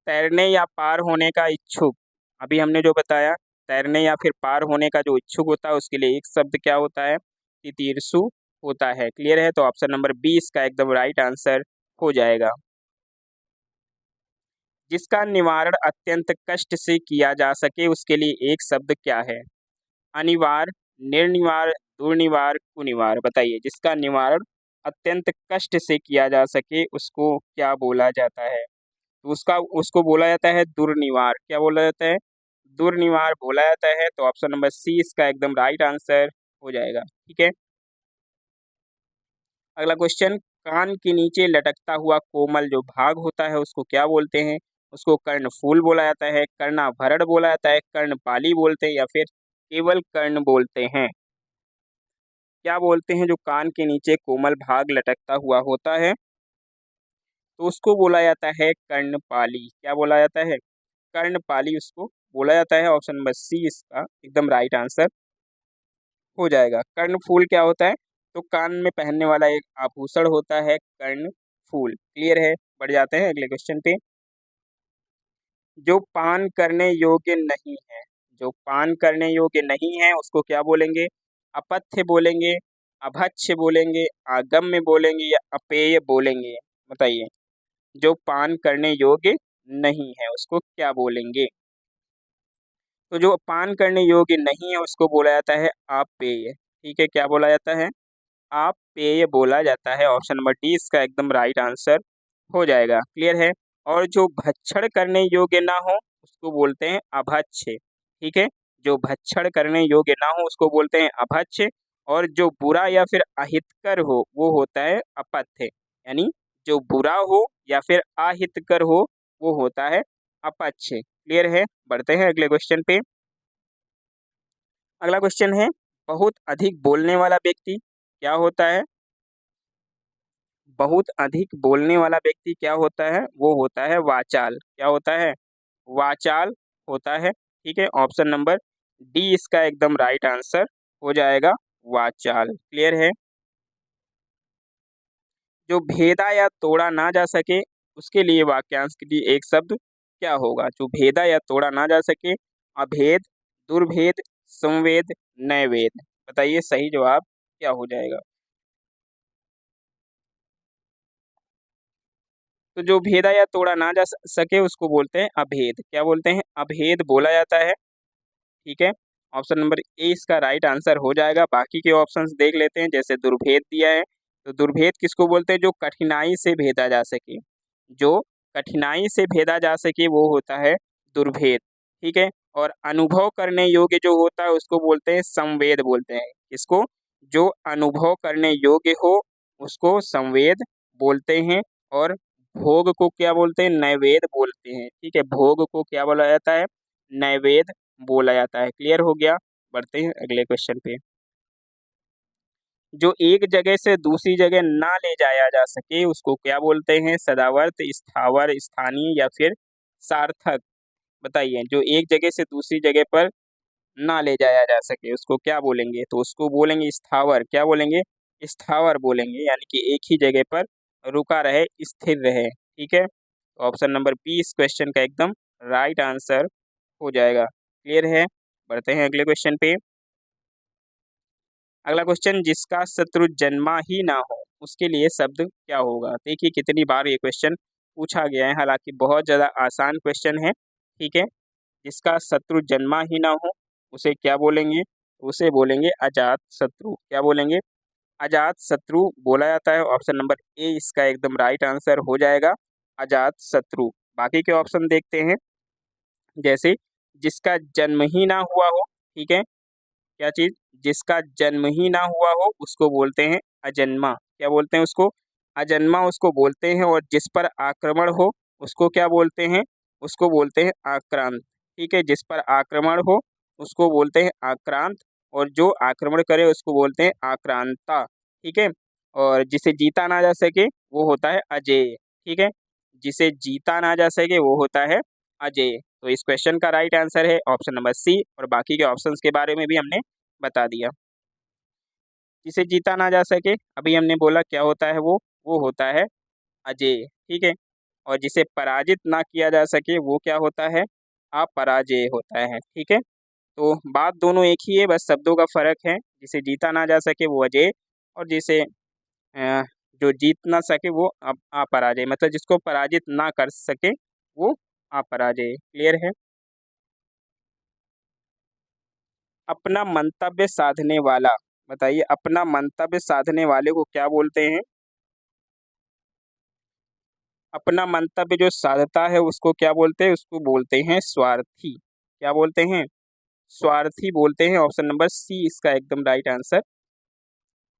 तैरने या पार होने का इच्छुक, अभी हमने जो बताया, तैरने या फिर पार होने का जो इच्छुक होता है, उसके लिए एक शब्द क्या होता है? तितीर्षु होता है। क्लियर है? तो ऑप्शन नंबर 20 का एकदम राइट आंसर हो जाएगा। जिसका निवारण अत्यंत कष्ट से किया जा सके, उसके लिए एक शब्द क्या है? अनिवार्य, निर्निवार, दुर्निवार, कुनिवार। बताइए, जिसका निवारण अत्यंत कष्ट से किया जा सके, उसको क्या बोला जाता है? तो उसको बोला जाता है दुर्निवार। क्या बोला जाता है? दुर्निवार बोला जाता है। तो ऑप्शन नंबर सी इसका एकदम राइट आंसर हो जाएगा। ठीक है, अगला क्वेश्चन, कान के नीचे लटकता हुआ कोमल जो भाग होता है, उसको क्या बोलते हैं? उसको कर्णफूल बोला जाता है, कर्णाभरण बोला जाता है, कर्णपाली बोलते हैं, या फिर केवल कर्ण बोलते हैं? क्या बोलते हैं जो कान के नीचे कोमल भाग लटकता हुआ होता है? तो उसको बोला जाता है कर्णपाली। क्या बोला जाता है? कर्णपाली उसको बोला जाता है। ऑप्शन नंबर सी इसका एकदम राइट आंसर हो जाएगा। कर्णफूल क्या होता है? तो कान में पहनने वाला एक आभूषण होता है कर्णफूल। क्लियर है? बढ़ जाते हैं अगले क्वेश्चन पे। जो पान करने योग्य नहीं है, जो पान करने योग्य नहीं है, उसको क्या बोलेंगे? अपथ्य बोलेंगे, अभक्ष्य बोलेंगे, आगम्य बोलेंगे, या अपेय बोलेंगे? बताइए, जो पान करने योग्य नहीं है, उसको क्या बोलेंगे? तो जो पान करने योग्य नहीं है, उसको बोला जाता है अपेय। ठीक है, क्या बोला जाता है? अपेय बोला जाता है। ऑप्शन नंबर डी इसका एकदम राइट आंसर हो जाएगा। क्लियर है? और जो भक्षण करने योग्य ना हो, उसको बोलते हैं अभक्ष्य। ठीक है, जो भक्षण करने योग्य ना हो, उसको बोलते हैं अभक्ष्य। और जो बुरा या फिर अहितकर हो, वो होता है अपथ्य। यानी जो बुरा हो या फिर अहितकर हो, वो होता है अपच्य। क्लियर है? बढ़ते हैं अगले क्वेश्चन पे। अगला क्वेश्चन है, बहुत अधिक बोलने वाला व्यक्ति क्या होता है? बहुत अधिक बोलने वाला व्यक्ति क्या होता है? वो होता है वाचाल। क्या होता है? वाचाल होता है। ठीक है, ऑप्शन नंबर डी इसका एकदम राइट आंसर हो जाएगा, वाचाल। क्लियर है? जो भेदा या तोड़ा ना जा सके, उसके लिए वाक्यांश के लिए एक शब्द क्या होगा? जो भेदा या तोड़ा ना जा सके, अभेद, दुर्भेद, संवेद, नैवेद। बताइए, सही जवाब क्या हो जाएगा? तो जो भेदा या तोड़ा ना जा सके, उसको बोलते हैं अभेद। क्या बोलते हैं? अभेद बोला जाता है। ठीक है, ऑप्शन नंबर ए इसका राइट आंसर हो जाएगा। बाकी के ऑप्शंस देख लेते हैं। जैसे दुर्भेद दिया है, तो दुर्भेद किसको बोलते हैं? जो कठिनाई से भेदा जा सके, जो कठिनाई से भेदा जा सके, वो होता है दुर्भेद। ठीक है, और अनुभव करने योग्य जो होता है, उसको बोलते हैं संवेद बोलते हैं। इसको, जो अनुभव करने योग्य हो, उसको संवेद बोलते हैं। और भोग को क्या बोलते हैं? नैवेद्य बोलते हैं। ठीक है, भोग को क्या बोला जाता है? नैवेद्य बोला जाता है। क्लियर हो गया? बढ़ते हैं अगले क्वेश्चन पे। जो एक जगह से दूसरी जगह ना ले जाया जा सके, उसको क्या बोलते हैं? सदावर्त, स्थावर, स्थानीय, या फिर सार्थक? बताइए, जो एक जगह से दूसरी जगह पर ना ले जाया जा सके, उसको क्या बोलेंगे? तो उसको बोलेंगे स्थावर। क्या बोलेंगे? स्थावर बोलेंगे, यानी कि एक ही जगह पर रुका रहे, स्थिर रहे। ठीक है, तो ऑप्शन नंबर बी इस क्वेश्चन का एकदम राइट आंसर हो जाएगा। क्लियर है? बढ़ते हैं अगले क्वेश्चन पे। अगला क्वेश्चन, जिसका शत्रु जन्मा ही ना हो उसके लिए शब्द क्या होगा। देखिए कितनी बार ये क्वेश्चन पूछा गया है, हालांकि बहुत ज़्यादा आसान क्वेश्चन है। ठीक है, जिसका शत्रु जन्मा ही ना हो उसे क्या बोलेंगे, उसे बोलेंगे अजात शत्रु। क्या बोलेंगे, अजात शत्रु बोला जाता है। ऑप्शन नंबर ए इसका एकदम राइट आंसर हो जाएगा, अजात शत्रु। बाकी के ऑप्शन देखते हैं, जैसे जिसका जन्म ही ना हुआ हो। ठीक है, क्या चीज, जिसका जन्म ही ना हुआ हो उसको बोलते हैं अजन्मा। क्या बोलते हैं उसको, अजन्मा उसको बोलते हैं। और जिस पर आक्रमण हो उसको क्या बोलते हैं, उसको बोलते हैं आक्रांत। ठीक है, जिस पर आक्रमण हो उसको बोलते हैं आक्रांत, और जो आक्रमण करे उसको बोलते हैं आक्रांता। ठीक है, और जिसे जीता ना जा सके वो होता है अजेय। ठीक है, जिसे जीता ना जा सके वो होता है अजेय। तो इस क्वेश्चन का राइट आंसर है ऑप्शन नंबर सी, और बाकी के ऑप्शंस के बारे में भी हमने बता दिया। जिसे जीता ना जा सके अभी हमने बोला क्या होता है वो होता है अजेय। ठीक है, और जिसे पराजित ना किया जा सके वो क्या होता है, अपराजेय होता है। ठीक है, तो बात दोनों एक ही है, बस शब्दों का फर्क है। जिसे जीता ना जा सके वो अजेय, और जिसे जो जीत ना सके वो अपराजय, मतलब जिसको पराजित ना कर सके वो अपराजय। क्लियर है। अपना मंतव्य साधने वाला, बताइए अपना मंतव्य साधने वाले को क्या बोलते हैं। अपना मंतव्य जो साधता है उसको क्या बोलते हैं, उसको बोलते हैं स्वार्थी। क्या बोलते हैं, स्वार्थी बोलते हैं। ऑप्शन नंबर सी इसका एकदम राइट आंसर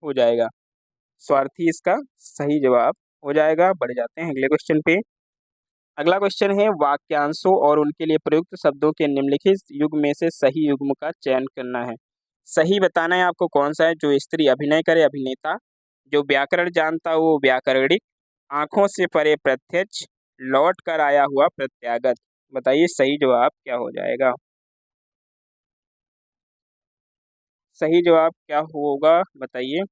हो जाएगा, स्वार्थी इसका सही जवाब हो जाएगा। बढ़ जाते हैं अगले क्वेश्चन पे। अगला क्वेश्चन है, वाक्यांशों और उनके लिए प्रयुक्त शब्दों के निम्नलिखित युग्म में से सही युग्म का चयन करना है। सही बताना है आपको कौन सा है, जो स्त्री अभिनय करे अभिनेता, जो व्याकरण जानता हो वो व्याकरणिक, आंखों से परे प्रत्यक्ष, लौट कर आया हुआ प्रत्यागत। बताइए सही जवाब क्या हो जाएगा, सही जवाब क्या होगा बताइए।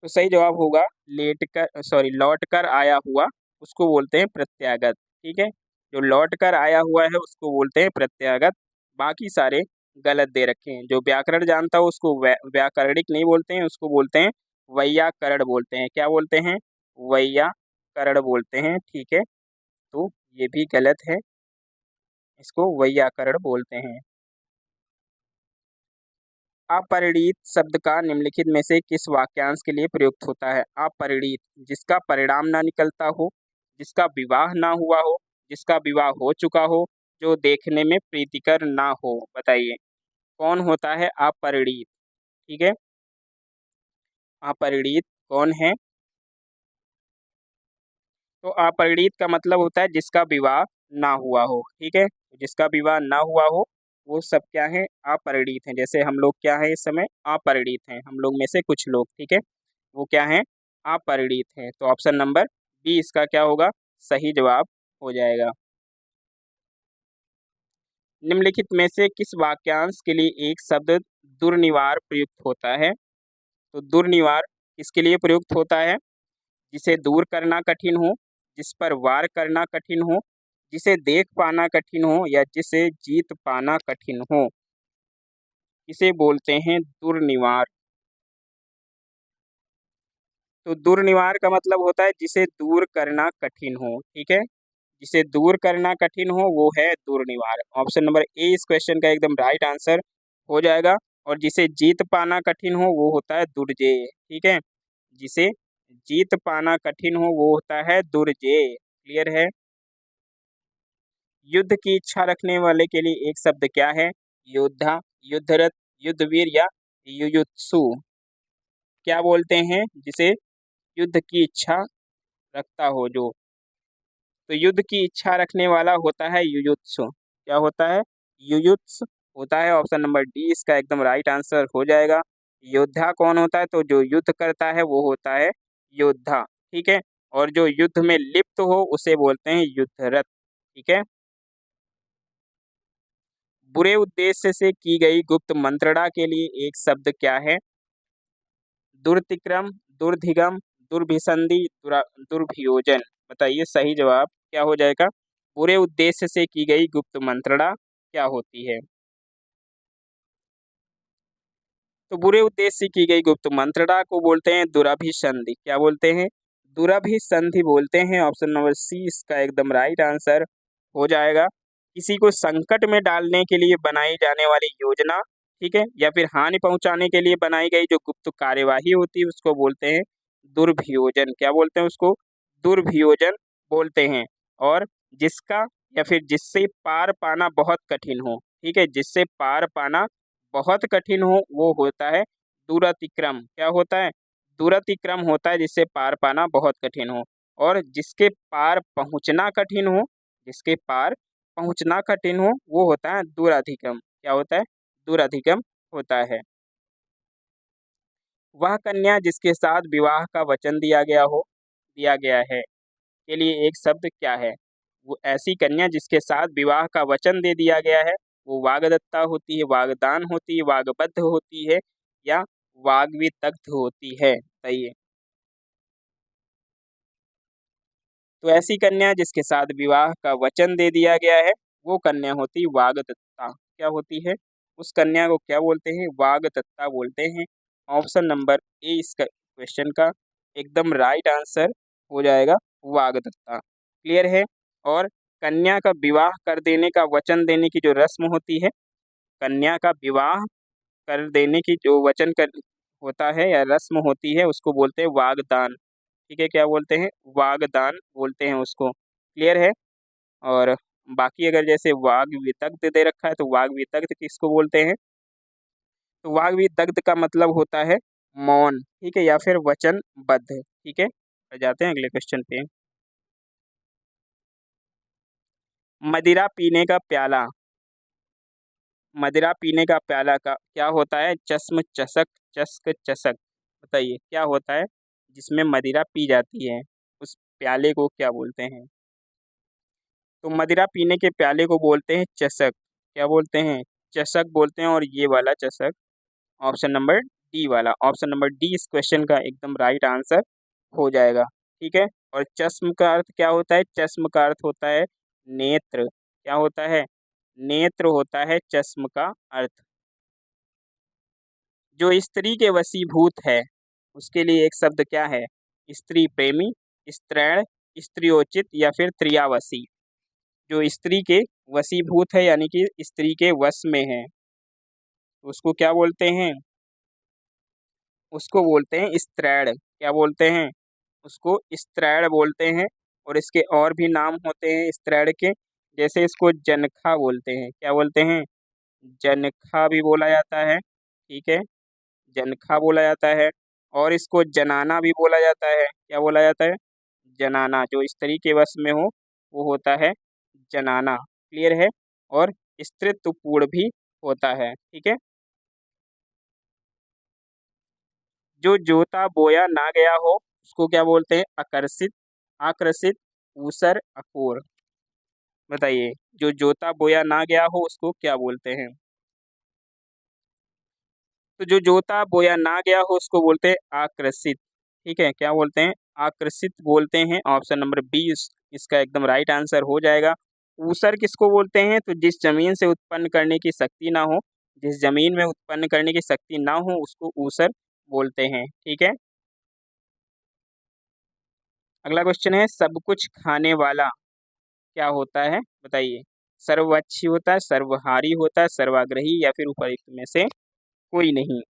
तो सही जवाब होगा लेट कर, सॉरी लौट कर आया हुआ उसको बोलते हैं प्रत्यागत। ठीक है, जो लौट कर आया हुआ है उसको बोलते हैं प्रत्यागत। बाकी सारे गलत दे रखे हैं। जो व्याकरण जानता हो उसको व्याकरणिक नहीं बोलते हैं, उसको बोलते हैं वैयाकरण बोलते हैं। क्या बोलते हैं, वैयाकरण बोलते हैं। ठीक है, तो ये भी गलत है, इसको वैयाकरण बोलते हैं। अपरिणीत शब्द का निम्नलिखित में से किस वाक्यांश के लिए प्रयुक्त होता है। अपरिणीत, जिसका परिणाम ना निकलता हो, जिसका विवाह ना हुआ हो, जिसका विवाह हो चुका हो, जो देखने में प्रीतिकर ना हो। बताइए कौन होता है अपरिणीत। ठीक है, अपरिणीत कौन है, तो अपरिणीत का मतलब होता है जिसका विवाह ना हुआ हो। ठीक है, जिसका विवाह ना हुआ हो वो सब क्या है, अपरिणीत हैं। जैसे हम लोग क्या है इस समय अपरिणीत हैं, हम लोग में से कुछ लोग। ठीक है, वो क्या है, अपरिणीत हैं। तो ऑप्शन नंबर बी इसका क्या होगा, सही जवाब हो जाएगा। निम्नलिखित में से किस वाक्यांश के लिए एक शब्द दुर्निवार प्रयुक्त होता है। तो दुर्निवार किसके लिए प्रयुक्त होता है, जिसे दूर करना कठिन हो, जिस पर वार करना कठिन हो, जिसे देख पाना कठिन हो, या जिसे जीत पाना कठिन हो, इसे बोलते हैं दुर्निवार। तो दुर्निवार का मतलब होता है जिसे दूर करना कठिन हो। ठीक है, जिसे दूर करना कठिन हो वो है दुर्निवार। ऑप्शन नंबर ए इस क्वेश्चन का एकदम राइट आंसर हो जाएगा। और जिसे जीत पाना कठिन हो वो होता है दुर्जेय। ठीक है, जिसे जीत पाना कठिन हो वो होता है दुर्जेय। क्लियर है। युद्ध की इच्छा रखने वाले के लिए एक शब्द क्या है, योद्धा, युद्धरत, युद्धवीर, या युयुत्सु। क्या बोलते हैं जिसे युद्ध की इच्छा रखता हो जो, तो युद्ध की इच्छा रखने वाला होता है युयुत्सु। क्या होता है, युयुत्स होता है। ऑप्शन नंबर डी इसका एकदम राइट आंसर हो जाएगा। योद्धा कौन होता है, तो जो युद्ध करता है वो होता है योद्धा। ठीक है, और जो युद्ध में लिप्त हो उसे बोलते हैं युद्धरत। ठीक है, बुरे उद्देश्य से की गई गुप्त मंत्रणा के लिए एक शब्द क्या है, दुर्तिक्रम, दुर्धिगम, दुर्भिसंधि, दुर्भियोजन। बताइए सही जवाब क्या हो जाएगा, बुरे उद्देश्य से की गई गुप्त मंत्रणा क्या होती है। तो बुरे उद्देश्य से की गई गुप्त मंत्रणा को बोलते हैं दुरभिसंधि। क्या बोलते हैं? दुरभिसंधि बोलते हैं। ऑप्शन नंबर सी इसका एकदम राइट आंसर हो जाएगा। किसी को संकट में डालने के लिए बनाई जाने वाली योजना, ठीक है, या फिर हानि पहुंचाने के लिए बनाई गई जो गुप्त कार्यवाही होती है उसको बोलते हैं दुर्भियोजन। क्या बोलते हैं उसको? दुर्भियोजन बोलते हैं। और जिसका या फिर जिससे पार पाना बहुत कठिन हो, ठीक है, जिससे पार पाना बहुत कठिन हो वो होता है दुरतिक्रम। क्या होता है? दुरतिक्रम होता है जिससे पार पाना बहुत कठिन हो। और जिसके पार पहुंचना कठिन हो, जिसके पार पहुंचना कठिन हो वो होता है दुराधिगम। क्या होता है? दुराधिगम होता है। वह कन्या जिसके साथ विवाह का वचन दिया गया है के लिए एक शब्द क्या है? वो ऐसी कन्या जिसके साथ विवाह का वचन दे दिया गया है वो वागदत्ता होती है, वागदान होती है, वागबद्ध होती है, या वाग्वितग्ध होती है? बताइए। तो ऐसी कन्या जिसके साथ विवाह का वचन दे दिया गया है वो कन्या होती वागदत्ता। क्या होती है? उस कन्या को क्या बोलते हैं? वागदत्ता बोलते हैं। ऑप्शन नंबर ए इसका क्वेश्चन का एकदम राइट आंसर हो जाएगा, वागदत्ता। क्लियर है? और कन्या का विवाह कर देने का वचन देने की जो रस्म होती है, कन्या का विवाह कर देने की जो वचन कर होता है या रस्म होती है उसको बोलते हैं वागदान। ठीक है, क्या बोलते हैं? वागदान बोलते हैं उसको। क्लियर है? और बाकी अगर जैसे वाग वितग्ध दे रखा है तो वाग वितग्ध किसको बोलते हैं? तो वाग वितग्ध का मतलब होता है मौन, ठीक है, या फिर वचनबद्ध। ठीक है, तो जाते हैं अगले क्वेश्चन पे। मदिरा पीने का प्याला, मदिरा पीने का प्याला का क्या होता है? चश्म, चषक, चस्क, चषक। बताइए क्या होता है जिसमें मदिरा पी जाती है, उस प्याले को क्या बोलते हैं? तो मदिरा पीने के प्याले को बोलते हैं चषक। क्या बोलते हैं? चषक बोलते हैं। और ये वाला चषक ऑप्शन नंबर डी वाला, ऑप्शन नंबर डी इस क्वेश्चन का एकदम राइट आंसर हो जाएगा। ठीक है। और चश्म का अर्थ क्या होता है? चश्म का अर्थ होता है नेत्र। क्या होता है? नेत्र होता है चश्म का अर्थ। जो स्त्री के वशीभूत है उसके लिए एक शब्द क्या है? स्त्री प्रेमी, स्त्रैण, स्त्रियोचित, या फिर त्रियावसी। जो स्त्री के वशीभूत है यानी कि स्त्री के वश में है उसको क्या बोलते हैं? उसको बोलते हैं स्त्रैण। क्या बोलते हैं? उसको स्त्रैण बोलते हैं। और इसके और भी नाम होते हैं स्त्रैण के, जैसे इसको जनखा बोलते हैं। क्या बोलते हैं? जनखा भी बोला जाता है। ठीक है, जनखा बोला जाता है। और इसको जनाना भी बोला जाता है। क्या बोला जाता है? जनाना। जो स्त्री के वश में हो वो होता है जनाना। क्लियर है? और स्त्रीत्वपूर्ण भी होता है। ठीक है। जो जोता बोया ना गया हो उसको क्या बोलते हैं? आकर्षित, आकर्षित, ऊसर, अकोर। बताइए, जो जोता बोया ना गया हो उसको क्या बोलते हैं? तो जो जोता बोया ना गया हो उसको बोलते हैं आकर्षित। ठीक है, क्या बोलते हैं? आकर्षित बोलते हैं। ऑप्शन नंबर बी इसका एकदम राइट आंसर हो जाएगा। ऊसर किसको बोलते हैं? तो जिस जमीन से उत्पन्न करने की शक्ति ना हो, जिस जमीन में उत्पन्न करने की शक्ति ना हो उसको ऊसर बोलते हैं। ठीक है। अगला क्वेश्चन है, सब कुछ खाने वाला क्या होता है? बताइए। सर्वभक्षी होता है, सर्वहारी होता है, सर्वाग्रही, या फिर उपयुक्त में से कोई नहीं।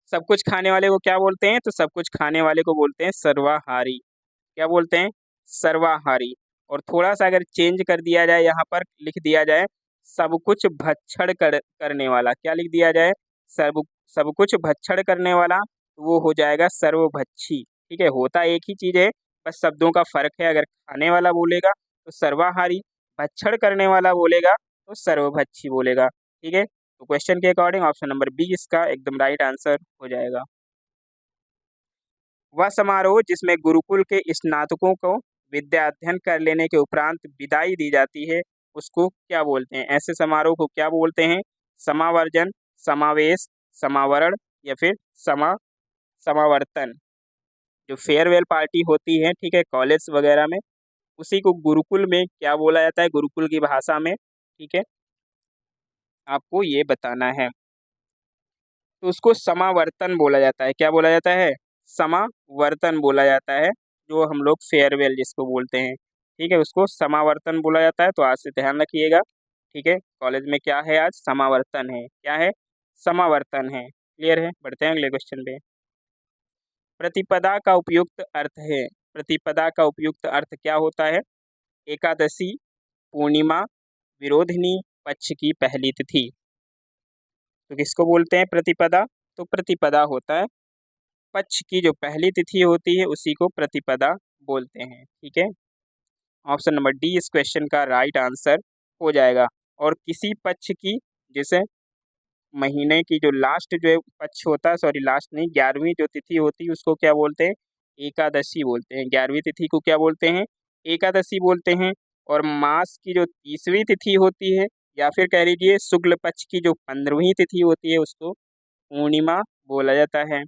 सब कुछ खाने वाले को क्या बोलते हैं? तो सब कुछ खाने वाले को बोलते हैं सर्वाहारी। क्या बोलते हैं? सर्वाहारी। और थोड़ा सा अगर चेंज कर दिया जाए, यहाँ पर लिख दिया जाए सब कुछ भक्षण करने वाला। क्या लिख दिया जाए? सब सब कुछ भक्षण करने वाला, तो वो हो जाएगा सर्वभक्षी। ठीक है, होता एक ही चीज है, बस शब्दों का फर्क है। अगर खाने वाला बोलेगा तो सर्वाहारी, भक्षण करने वाला बोलेगा तो सर्वभक्षी बोलेगा। ठीक है, तो क्वेश्चन के अकॉर्डिंग ऑप्शन नंबर बी इसका एकदम राइट आंसर हो जाएगा। वह समारोह जिसमें गुरुकुल के स्नातकों को विद्या अध्ययन कर लेने के उपरांत विदाई दी जाती है उसको क्या बोलते हैं? ऐसे समारोह को क्या बोलते हैं? समावर्जन, समावेश, समावरण, या फिर समावर्तन। जो फेयरवेल पार्टी होती है, ठीक है, कॉलेज वगैरह में, उसी को गुरुकुल में क्या बोला जाता है? गुरुकुल की भाषा में। ठीक है, आपको ये बताना है। तो उसको समावर्तन बोला जाता है। क्या बोला जाता है? समावर्तन बोला जाता है, जो हम लोग फेयरवेल जिसको बोलते हैं, ठीक है, उसको समावर्तन बोला जाता है। तो आज से ध्यान रखिएगा, ठीक है। कॉलेज में क्या है आज? समावर्तन है। क्या है? समावर्तन है। क्लियर है? बढ़ते हैं अगले क्वेश्चन पे। प्रतिपदा का उपयुक्त अर्थ है। प्रतिपदा का उपयुक्त अर्थ क्या होता है? एकादशी, पूर्णिमा, विरोधिनी, पक्ष की पहली तिथि। तो किसको बोलते हैं प्रतिपदा? तो प्रतिपदा होता है पक्ष की जो पहली तिथि होती है, उसी को प्रतिपदा बोलते हैं, ठीक है। ऑप्शन नंबर डी इस क्वेश्चन का राइट आंसर हो जाएगा। और किसी पक्ष की, जैसे महीने की जो लास्ट जो पक्ष होता है, सॉरी लास्ट नहीं, 11वीं जो तिथि होती है उसको क्या बोलते हैं? एकादशी बोलते हैं। 11वीं तिथि को क्या बोलते हैं? एकादशी बोलते हैं। और मास की जो 30वीं तिथि होती है, या फिर कह लीजिए शुक्ल पक्ष की जो 15वीं तिथि होती है, उसको पूर्णिमा बोला जाता है।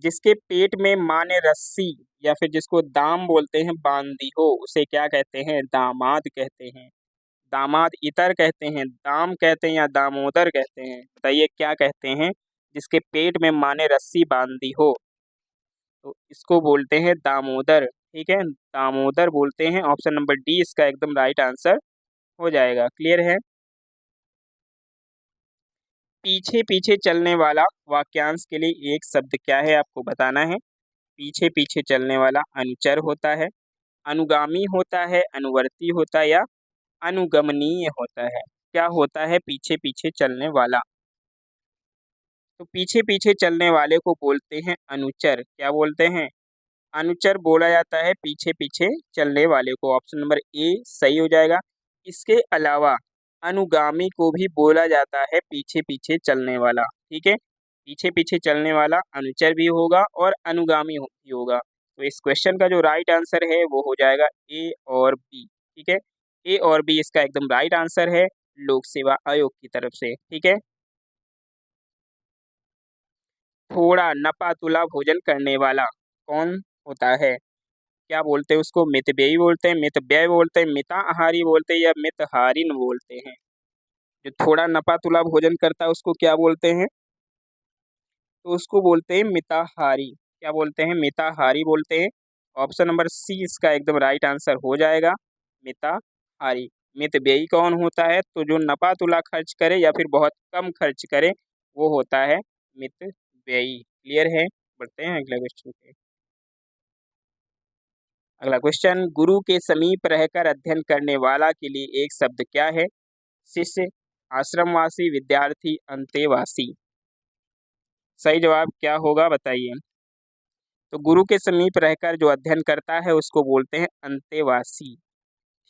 जिसके पेट में माँ ने रस्सी या फिर जिसको दाम बोलते हैं बांधी हो, उसे क्या कहते हैं? दामाद कहते हैं। दामाद इतर कहते हैं, दाम कहते हैं, या दामोदर कहते हैं? बताइए क्या कहते हैं? जिसके पेट में माँ ने रस्सी बांधी हो, तो इसको बोलते हैं दामोदर, ठीक है, दामोदर बोलते हैं। ऑप्शन नंबर डी इसका एकदम राइट आंसर हो जाएगा। क्लियर है? पीछे पीछे चलने वाला वाक्यांश के लिए एक शब्द क्या है आपको बताना है। पीछे पीछे चलने वाला अनुचर होता है, अनुगामी होता है, अनुवर्ती होता है, या अनुगमनीय होता है। क्या होता है पीछे पीछे चलने वाला? तो पीछे पीछे चलने वाले को बोलते हैं अनुचर। क्या बोलते हैं? अनुचर बोला जाता है पीछे पीछे चलने वाले को। ऑप्शन नंबर ए सही हो जाएगा। इसके अलावा अनुगामी को भी बोला जाता है पीछे पीछे चलने वाला, ठीक है। पीछे पीछे चलने वाला अनुचर भी होगा और अनुगामी भी होगा। तो इस क्वेश्चन का जो राइट आंसर है वो हो जाएगा ए और बी, ठीक है। ए और बी इसका एकदम राइट आंसर है लोक सेवा आयोग की तरफ से, ठीक है। थोड़ा नपा तुला भोजन करने वाला कौन होता है? क्या बोलते हैं उसको? मितव्ययी बोलते हैं, मितव्यय बोलते हैं, मिताहारी बोलते हैं, या मितहारिन बोलते हैं? जो थोड़ा नपा तुला भोजन करता है उसको क्या बोलते हैं? तो उसको बोलते हैं मिताहारी। क्या बोलते हैं? मिताहारी बोलते हैं। ऑप्शन नंबर सी इसका एकदम राइट आंसर हो जाएगा, मिताहारी। मितव्ययी कौन होता है? तो जो नपा तुला खर्च करे या फिर बहुत कम खर्च करे, वो होता है मितव्ययी। क्लियर है? बढ़ते हैं अगले क्वेश्चन पे। अगला क्वेश्चन, गुरु के समीप रहकर अध्ययन करने वाला के लिए एक शब्द क्या है? शिष्य, आश्रमवासी, विद्यार्थी, अंतेवासी। सही जवाब क्या होगा बताइए। तो गुरु के समीप रहकर जो अध्ययन करता है उसको बोलते हैं अंतेवासी,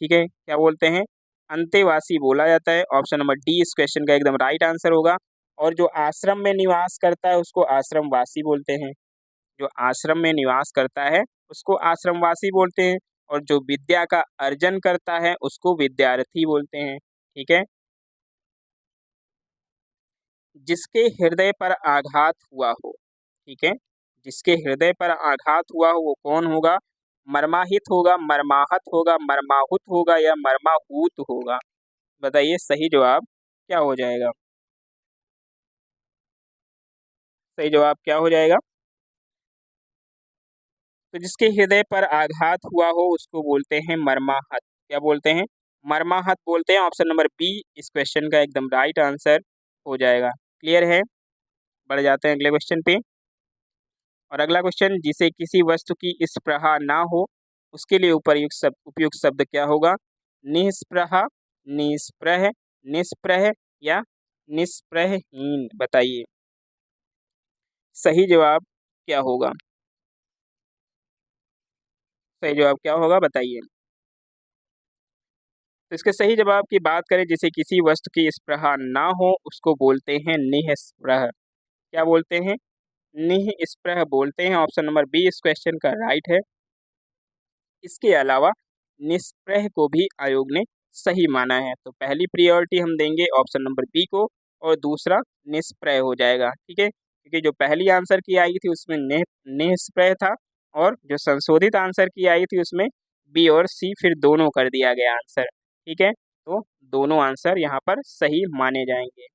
ठीक है। क्या बोलते हैं? अंतेवासी बोला जाता है। ऑप्शन नंबर डी इस क्वेश्चन का एकदम राइट आंसर होगा। और जो आश्रम में निवास करता है उसको आश्रमवासी बोलते हैं। जो आश्रम में निवास करता है उसको आश्रमवासी बोलते हैं। और जो विद्या का अर्जन करता है उसको विद्यार्थी बोलते हैं, ठीक है। जिसके हृदय पर आघात हुआ हो, ठीक है, जिसके हृदय पर आघात हुआ हो वो कौन होगा? मर्माहित होगा, मर्माहत होगा, मर्माहुत होगा, या मर्माहूत होगा? बताइए सही जवाब क्या हो जाएगा। सही जवाब क्या हो जाएगा? तो जिसके हृदय पर आघात हुआ हो उसको बोलते हैं मर्माहत। क्या बोलते हैं? मर्माहत बोलते हैं। ऑप्शन नंबर बी इस क्वेश्चन का एकदम राइट आंसर हो जाएगा। क्लियर है? बढ़ जाते हैं अगले क्वेश्चन पे। और अगला क्वेश्चन, जिसे किसी वस्तु की स्पृहा ना हो उसके लिए उपयुक्त शब्द क्या होगा? निस्पृहा, निस्पृह, निस्पृह, या निस्पृहहीन? बताइए सही जवाब क्या होगा। सही जवाब क्या होगा बताइए। तो इसके सही जवाब की बात करें, जिसे किसी वस्तु की स्पृहा ना हो उसको बोलते हैं निःस्पृह। क्या बोलते हैं? निःस्पृह बोलते हैं। ऑप्शन नंबर बी इस क्वेश्चन का राइट है। इसके अलावा निष्प्रह को भी आयोग ने सही माना है। तो पहली प्रायोरिटी हम देंगे ऑप्शन नंबर बी को, और दूसरा निष्प्रह हो जाएगा, ठीक है। क्योंकि जो पहली आंसर की आई थी उसमें निष्प्रह था, और जो संशोधित आंसर की आई थी उसमें बी और सी फिर दोनों कर दिया गया आंसर, ठीक है। तो दोनों आंसर यहाँ पर सही माने जाएंगे।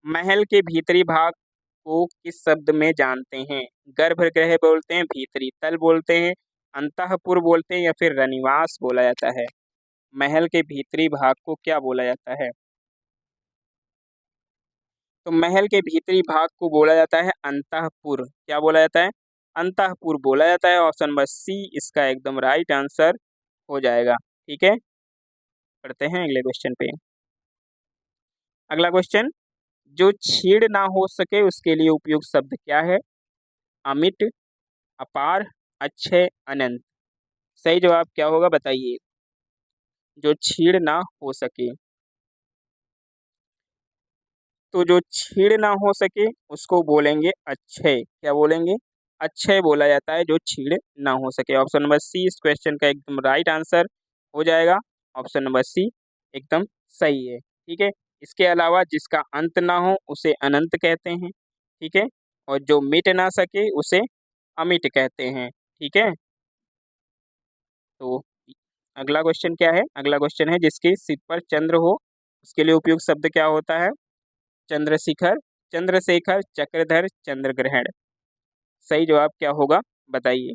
महल के भीतरी भाग को किस शब्द में जानते हैं? गर्भगृह बोलते हैं, भीतरी तल बोलते हैं, अंतःपुर बोलते हैं या फिर रनिवास बोला जाता है? महल के भीतरी भाग को क्या बोला जाता है? तो महल के भीतरी भाग को बोला जाता है अंतःपुर। क्या बोला जाता है? अंतःपुर बोला जाता है। ऑप्शन नंबर सी इसका एकदम राइट आंसर हो जाएगा। ठीक है, पढ़ते हैं अगले क्वेश्चन पे। अगला क्वेश्चन, जो छीड़ ना हो सके उसके लिए उपयुक्त शब्द क्या है? अमिट, अपार, अक्षय, अनंत। सही जवाब क्या होगा बताइए? जो छीड़ ना हो सके, तो जो छीड़ ना हो सके उसको बोलेंगे अक्षय। क्या बोलेंगे? अक्षय बोला जाता है जो छीड़ ना हो सके। ऑप्शन नंबर सी इस क्वेश्चन का एकदम राइट आंसर हो जाएगा। ऑप्शन नंबर सी एकदम सही है। ठीक है, इसके अलावा जिसका अंत ना हो उसे अनंत कहते हैं। ठीक है, और जो मिट ना सके उसे अमिट कहते हैं। ठीक है, तो अगला क्वेश्चन क्या है? अगला क्वेश्चन है, जिसके सिर पर चंद्र हो उसके लिए उपयुक्त शब्द क्या होता है? चंद्रशिखर, चंद्रशेखर, चक्रधर, चंद्रग्रहण। सही जवाब क्या होगा बताइए?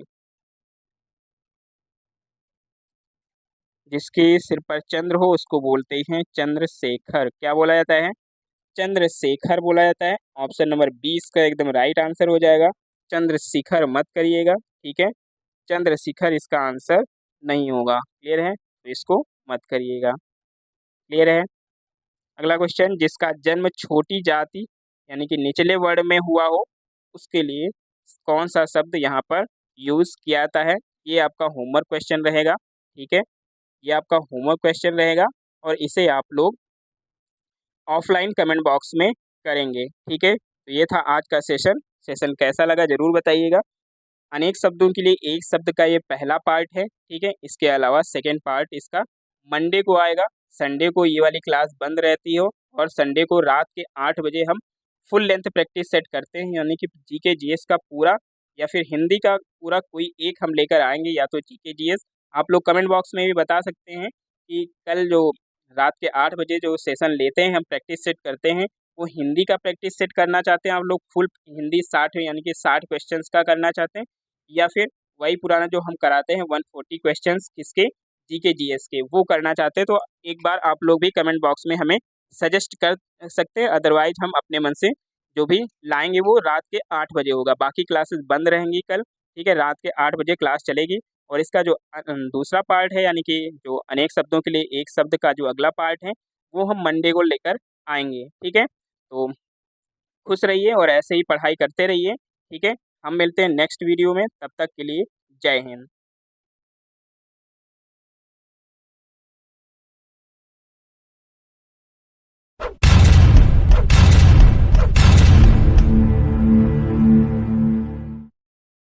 जिसके सिर पर चंद्र हो उसको बोलते हैं चंद्रशेखर। क्या बोला जाता है? चंद्रशेखर बोला जाता है। ऑप्शन नंबर 20 का एकदम राइट आंसर हो जाएगा। चंद्रशिखर मत करिएगा। ठीक है, चंद्रशिखर इसका आंसर नहीं होगा। क्लियर है, तो इसको मत करिएगा। क्लियर है। अगला क्वेश्चन, जिसका जन्म छोटी जाति यानी कि निचले वर्ग में हुआ हो उसके लिए कौन सा शब्द यहाँ पर यूज किया जाता है? ये आपका होमवर्क क्वेश्चन रहेगा। ठीक है, ये आपका होमवर्क क्वेश्चन रहेगा और इसे आप लोग ऑफलाइन कमेंट बॉक्स में करेंगे। ठीक है, तो ये था आज का सेशन। सेशन कैसा लगा जरूर बताइएगा। अनेक शब्दों के लिए एक शब्द का ये पहला पार्ट है। ठीक है, इसके अलावा सेकेंड पार्ट इसका मंडे को आएगा। संडे को ये वाली क्लास बंद रहती हो और संडे को रात के 8 बजे हम फुल लेंथ प्रैक्टिस सेट करते हैं, यानी कि जीके जीएस का पूरा या फिर हिंदी का पूरा कोई एक हम लेकर आएंगे, या तो जीके जीएस। आप लोग कमेंट बॉक्स में भी बता सकते हैं कि कल जो रात के 8 बजे जो सेशन लेते हैं हम प्रैक्टिस सेट करते हैं, वो हिंदी का प्रैक्टिस सेट करना चाहते हैं आप लोग फुल हिंदी 60 यानी कि 60 क्वेश्चंस का करना चाहते हैं, या फिर वही पुराना जो हम कराते हैं 140 क्वेश्चंस किसके? जीके जीएस के, वो करना चाहते हैं। तो एक बार आप लोग भी कमेंट बॉक्स में हमें सजेस्ट कर सकते हैं। अदरवाइज हम अपने मन से जो भी लाएंगे वो रात के 8 बजे होगा। बाकी क्लासेस बंद रहेंगी कल। ठीक है, रात के 8 बजे क्लास चलेगी। और इसका जो दूसरा पार्ट है यानी कि जो अनेक शब्दों के लिए एक शब्द का जो अगला पार्ट है वो हम मंडे को लेकर आएंगे। ठीक है, तो खुश रहिए और ऐसे ही पढ़ाई करते रहिए। ठीक है, हम मिलते हैं नेक्स्ट वीडियो में, तब तक के लिए जय हिंद।